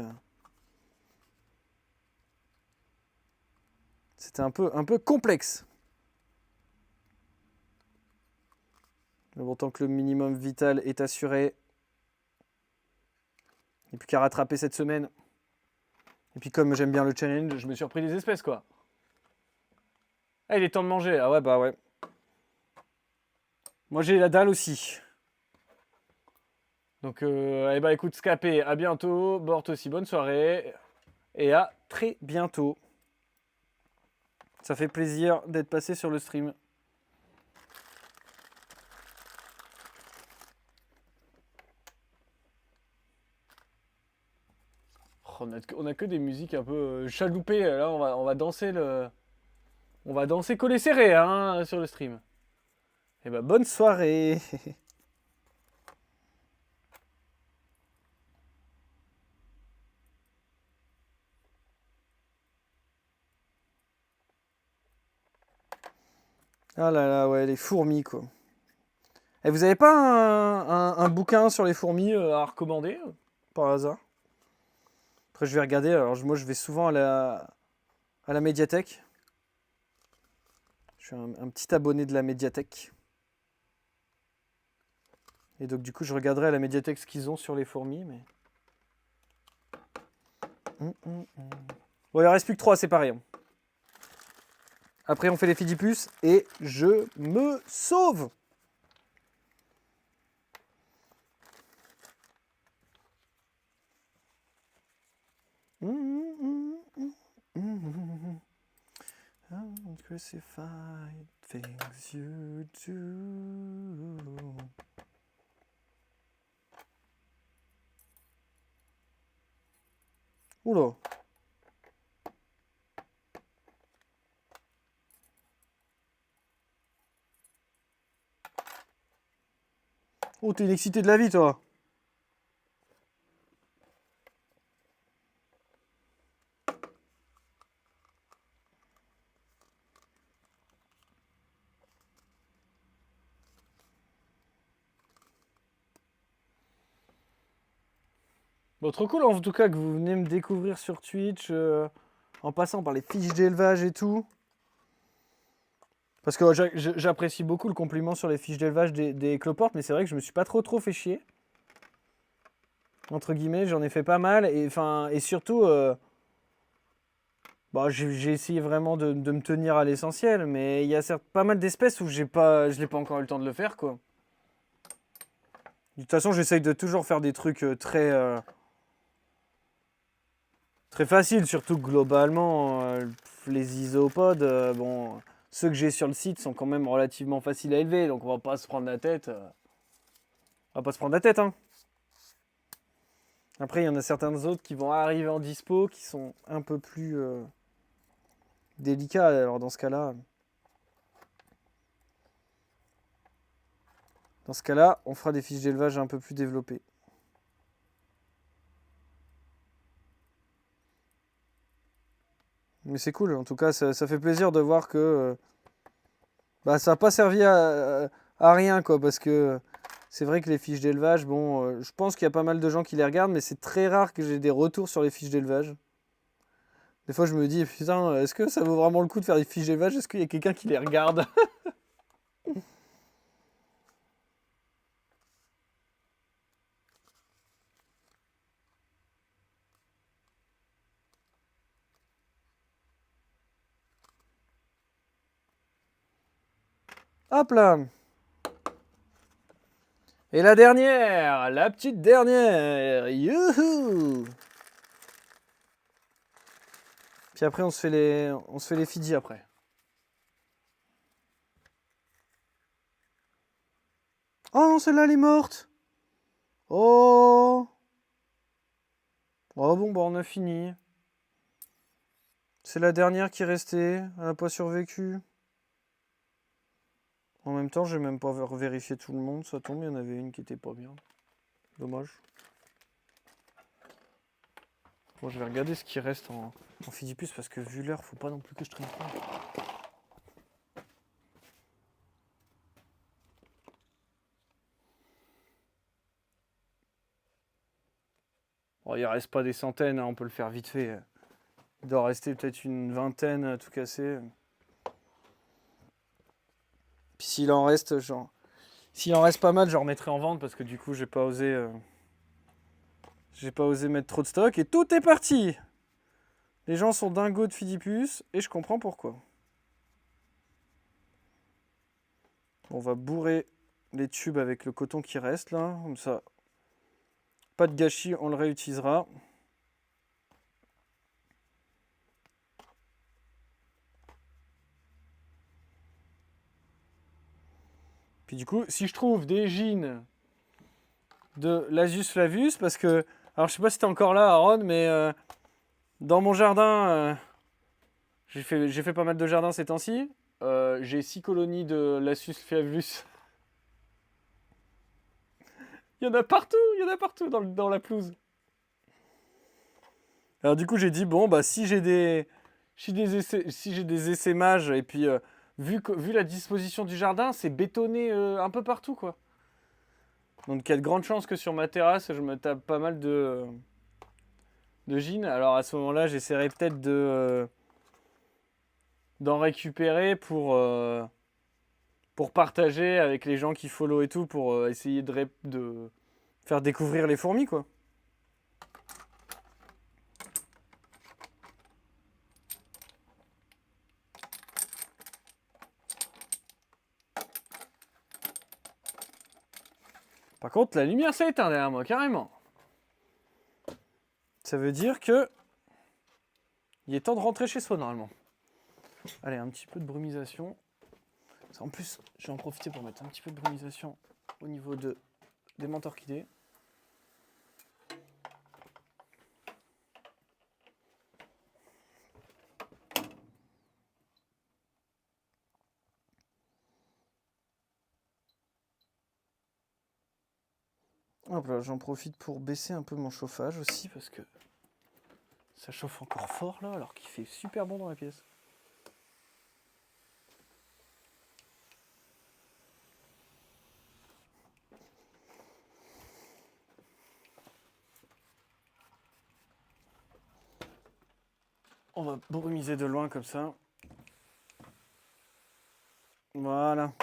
C'était un peu complexe. Mais bon, tant que le minimum vital est assuré, il n'y a plus qu'à rattraper cette semaine. Et puis comme j'aime bien le challenge, je me suis repris des espèces, quoi. Ah, il est temps de manger. Ah ouais, bah ouais. Moi, j'ai la dalle aussi. Donc, eh bah écoute, Scapé, à bientôt. Bort aussi, bonne soirée. Et à très bientôt. Ça fait plaisir d'être passé sur le stream. Oh, on a que des musiques un peu chaloupées. Là, on va danser le... On va danser collé serré hein, sur le stream. Et bah bonne soirée. Ah là là, ouais, les fourmis, quoi. Et vous avez pas un bouquin sur les fourmis à recommander, par hasard? Après, je vais regarder. Alors, moi, je vais souvent à la médiathèque. Je suis un petit abonné de la médiathèque. Et donc, du coup, je regarderai à la médiathèque ce qu'ils ont sur les fourmis, mais... Bon, il en reste plus que 3 séparés. Hein. Après, on fait les fidipus et je me sauve. Uncrucified things you do. Oula. Oh, t'es une excitée de la vie, toi. Bon, trop cool en tout cas que vous venez me découvrir sur Twitch en passant par les fiches d'élevage et tout. Parce que j'apprécie beaucoup le compliment sur les fiches d'élevage des cloportes, mais c'est vrai que je me suis pas trop fait chier. Entre guillemets, j'en ai fait pas mal. Et surtout, Bon, j'ai essayé vraiment de me tenir à l'essentiel, mais il y a pas mal d'espèces où je n'ai pas encore eu le temps de le faire, quoi. De toute façon, j'essaye de toujours faire des trucs très faciles, surtout que globalement, les isopodes, bon, ceux que j'ai sur le site sont quand même relativement faciles à élever, donc on va pas se prendre la tête. On va pas se prendre la tête, hein. Après, il y en a certains autres qui vont arriver en dispo, qui sont un peu plus délicats. Alors dans ce cas-là, on fera des fiches d'élevage un peu plus développées. Mais c'est cool, en tout cas, ça fait plaisir de voir que bah, ça n'a pas servi à rien, quoi, parce que c'est vrai que les fiches d'élevage, bon, je pense qu'il y a pas mal de gens qui les regardent, mais c'est très rare que j'ai des retours sur les fiches d'élevage. Des fois, je me dis, putain, est-ce que ça vaut vraiment le coup de faire des fiches d'élevage? Est-ce qu'il y a quelqu'un qui les regarde? Hop là! Et la dernière, la petite dernière, youhou! Puis après, on se fait les Fidji après. Oh non, celle-là, elle est morte! Oh! Oh bon, bah on a fini. C'est la dernière qui est restée, elle n'a pas survécu. En même temps, j'ai même pas vérifié tout le monde, ça tombe, il y en avait une qui était pas bien. Dommage. Bon, je vais regarder ce qui reste en Fidipus parce que vu l'heure, faut pas non plus que je traîne trop. Bon, il reste pas des centaines, hein, on peut le faire vite fait. Il doit rester peut-être une vingtaine à tout casser. Puis s'il en reste, s'il en reste pas mal, je remettrai en vente parce que du coup, j'ai pas osé mettre trop de stock et tout est parti. Les gens sont dingos de Fidipus et je comprends pourquoi. On va bourrer les tubes avec le coton qui reste là, comme ça. Pas de gâchis, on le réutilisera. Puis du coup, si je trouve des jeans de l'Asus Flavus, parce que, alors je sais pas si t'es encore là, Aaron, mais dans mon jardin, j'ai fait pas mal de jardins ces temps-ci. J'ai 6 colonies de l'Asus Flavus. Il y en a partout dans la pelouse. Alors du coup, j'ai dit bon, bah si j'ai des essaimages et puis vu la disposition du jardin, c'est bétonné un peu partout, quoi. Donc il y a de grandes chances que sur ma terrasse, je me tape pas mal de gin. Alors à ce moment-là, j'essaierai peut-être d'en récupérer pour partager avec les gens qui follow et tout, pour essayer de faire découvrir les fourmis, quoi. Par contre, la lumière s'est éteinte derrière moi, carrément. Ça veut dire que il est temps de rentrer chez soi, normalement. Allez, un petit peu de brumisation. En plus, je vais en profiter pour mettre un petit peu de brumisation au niveau des menthes orchidées. Hop là, j'en profite pour baisser un peu mon chauffage aussi parce que ça chauffe encore fort là alors qu'il fait super bon dans la pièce. On va brumiser de loin comme ça. Voilà. Un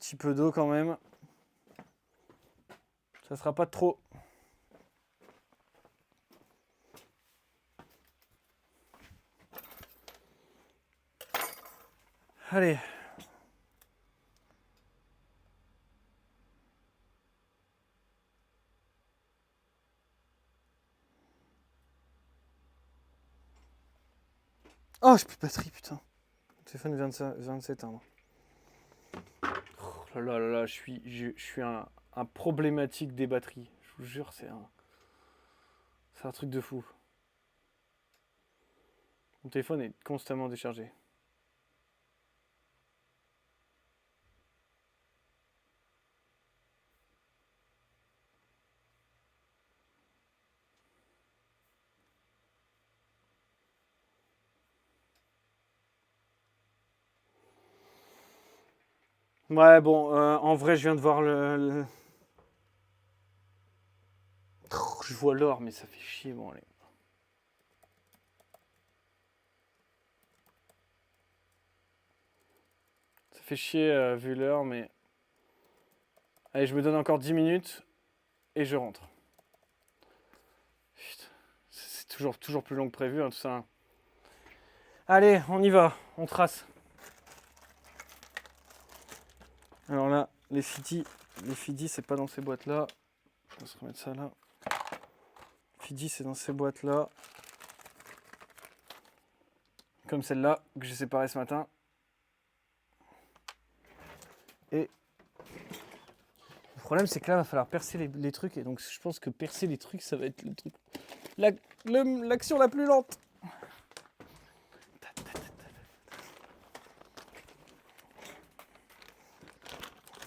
petit peu d'eau quand même. Ça sera pas trop. Allez. Oh, j'ai plus de batterie, putain. Le téléphone vient de s'éteindre. Oh là là là là, je suis un problématique des batteries. Je vous jure, c'est un truc de fou. Mon téléphone est constamment déchargé. Ouais, bon, en vrai, je viens de voir je vois l'or, mais ça fait chier, bon, allez. Ça fait chier vu l'heure, mais... Allez, je me donne encore 10 minutes et je rentre. Putain, c'est toujours plus long que prévu, hein, tout ça. Allez, on y va, on trace. Alors là, les Fidi, c'est pas dans ces boîtes-là. Je vais se remettre ça là. Fidi, c'est dans ces boîtes-là. Comme celle-là, que j'ai séparée ce matin. Et le problème, c'est que là, il va falloir percer les trucs. Et donc, je pense que percer les trucs, ça va être le truc. L'action la plus lente.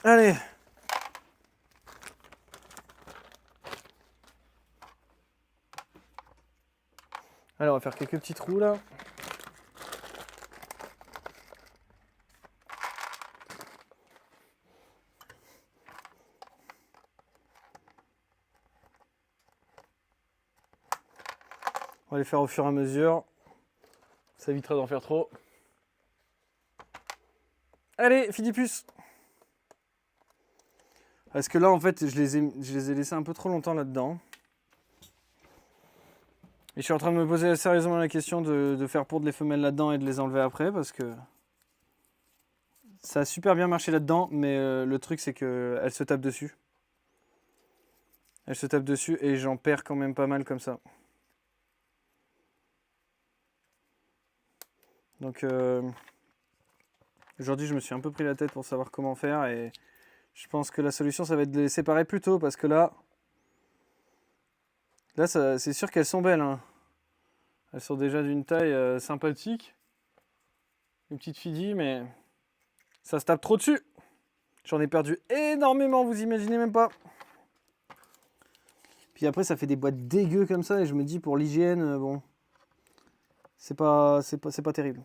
Allez. Alors, on va faire quelques petits trous là. On va les faire au fur et à mesure. Ça évitera d'en faire trop. Allez, Philippus. Parce que là, en fait, je les ai laissés un peu trop longtemps là-dedans. Et je suis en train de me poser sérieusement la question de faire pondre les femelles là-dedans et de les enlever après parce que ça a super bien marché là-dedans, mais le truc c'est qu'elles se tapent dessus. Elles se tapent dessus et j'en perds quand même pas mal comme ça. Donc aujourd'hui je me suis un peu pris la tête pour savoir comment faire et je pense que la solution ça va être de les séparer plus tôt parce que là c'est sûr qu'elles sont belles. Hein. Elles sont déjà d'une taille sympathique. Une petite fidille mais ça se tape trop dessus. J'en ai perdu énormément, vous imaginez même pas. Puis après, ça fait des boîtes dégueu comme ça, et je me dis pour l'hygiène, bon, c'est pas terrible.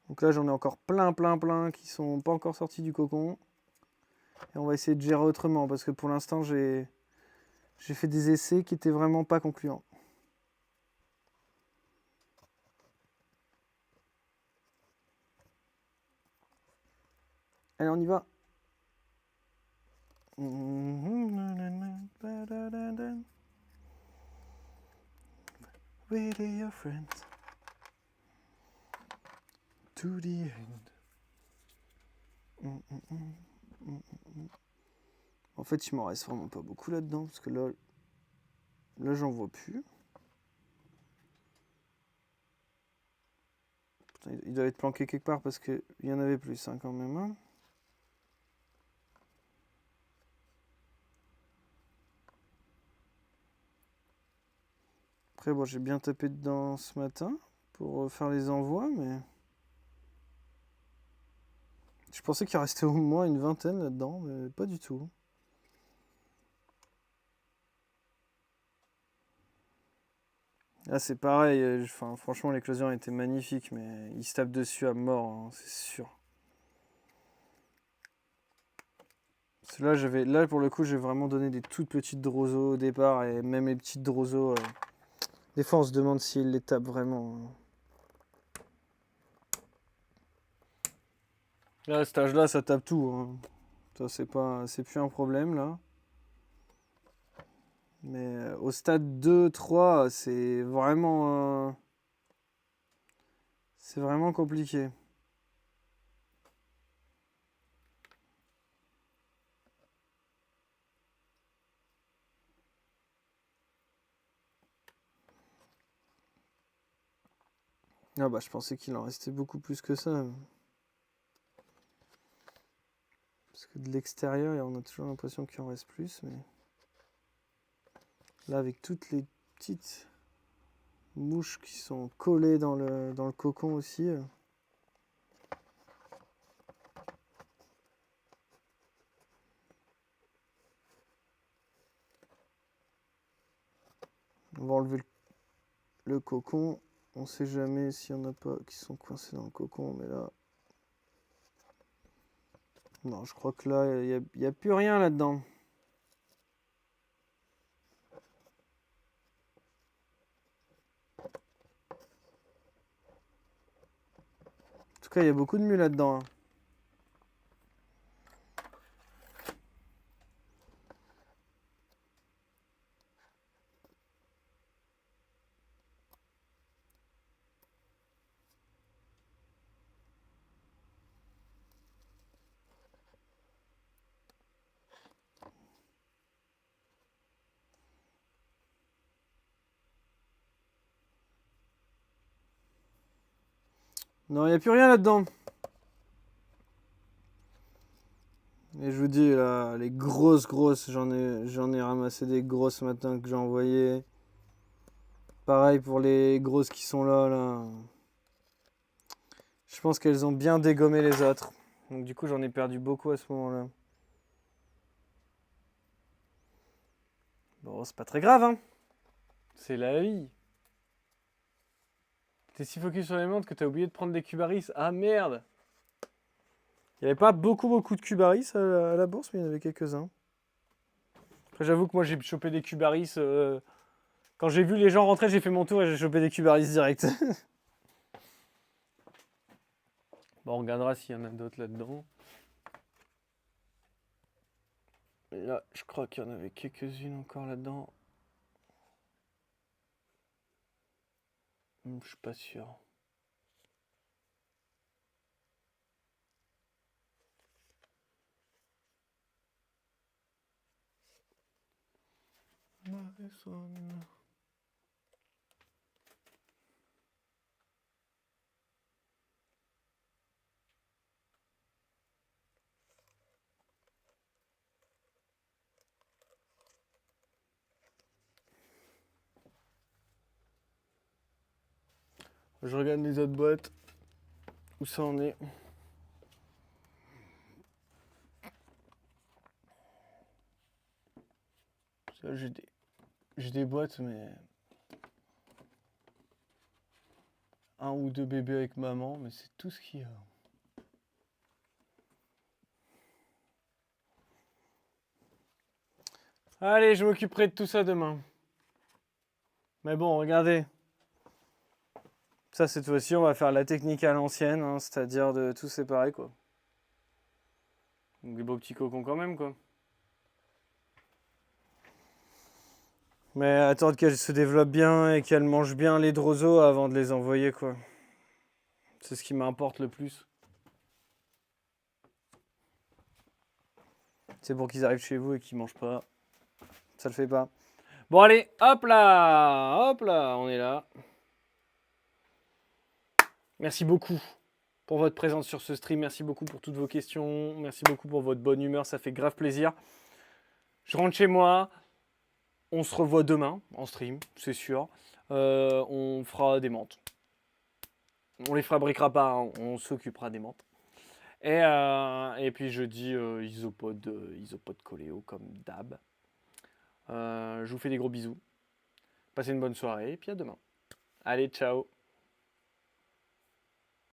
Donc là, j'en ai encore plein qui sont pas encore sortis du cocon. Et on va essayer de gérer autrement, parce que pour l'instant, j'ai fait des essais qui étaient vraiment pas concluants. Allez, on y va. With your friends to the end. En fait, il m'en reste vraiment pas beaucoup là-dedans, parce que là j'en vois plus. Putain, il doit être planqué quelque part, parce qu'il y en avait plus, hein, quand même. Hein. Après, bon, j'ai bien tapé dedans ce matin pour faire les envois, mais... Je pensais qu'il restait au moins une vingtaine là-dedans, mais pas du tout. Là, c'est pareil. Franchement, l'éclosion était magnifique, mais il se tape dessus à mort, hein, c'est sûr. Là, pour le coup, j'ai vraiment donné des toutes petites droseaux au départ, et même les petites droseaux, des fois, on se demande s'ils les tapent vraiment. Là, à cet âge-là, ça tape tout. Hein. Ça, c'est plus un problème, là. Mais au stade 2, 3, c'est vraiment... C'est vraiment compliqué. Ah bah je pensais qu'il en restait beaucoup plus que ça. Parce que de l'extérieur, on a toujours l'impression qu'il en reste plus. Mais là, avec toutes les petites mouches qui sont collées dans le cocon aussi. On va enlever le cocon. On sait jamais s'il y en a pas qui sont coincés dans le cocon. Mais là... Non, je crois que là, il n'y a plus rien là-dedans. En tout cas, il y a beaucoup de mules là-dedans. Hein. Non, il n'y a plus rien là-dedans. Et je vous dis, là, les grosses, j'en ai ramassé des grosses ce matin que j'ai envoyées. Pareil pour les grosses qui sont là. Je pense qu'elles ont bien dégommé les autres. Donc du coup, j'en ai perdu beaucoup à ce moment-là. Bon, c'est pas très grave, hein. C'est la vie. T'es si focus sur les montres que t'as oublié de prendre des Cubaris. Ah merde! Il n'y avait pas beaucoup de Cubaris à la bourse, mais il y en avait quelques-uns. Après, j'avoue que moi, j'ai chopé des Cubaris. Quand j'ai vu les gens rentrer, j'ai fait mon tour et j'ai chopé des Cubaris direct. Bon, on regardera s'il y en a d'autres là-dedans. Et là, je crois qu'il y en avait quelques-unes encore là-dedans. Je suis pas sûr. Je regarde les autres boîtes. Où ça en est? J'ai des boîtes, mais... Un ou deux bébés avec maman, mais c'est tout ce qu'il y a. Allez, je m'occuperai de tout ça demain. Mais bon, regardez. Ça, cette fois-ci, on va faire la technique à l'ancienne, hein, c'est-à-dire de tout séparer, quoi. Donc, des beaux petits cocons quand même, quoi. Mais attendre qu'elles se développent bien et qu'elles mangent bien les droseaux avant de les envoyer, quoi. C'est ce qui m'importe le plus. C'est pour qu'ils arrivent chez vous et qu'ils mangent pas. Ça le fait pas. Bon, allez, hop là, on est là. Merci beaucoup pour votre présence sur ce stream. Merci beaucoup pour toutes vos questions. Merci beaucoup pour votre bonne humeur. Ça fait grave plaisir. Je rentre chez moi. On se revoit demain en stream, c'est sûr. On fera des menthes. On les fabriquera pas, hein. On s'occupera des menthes. Et puis jeudi, isopode Coléo comme d'hab. Je vous fais des gros bisous. Passez une bonne soirée et puis à demain. Allez, ciao.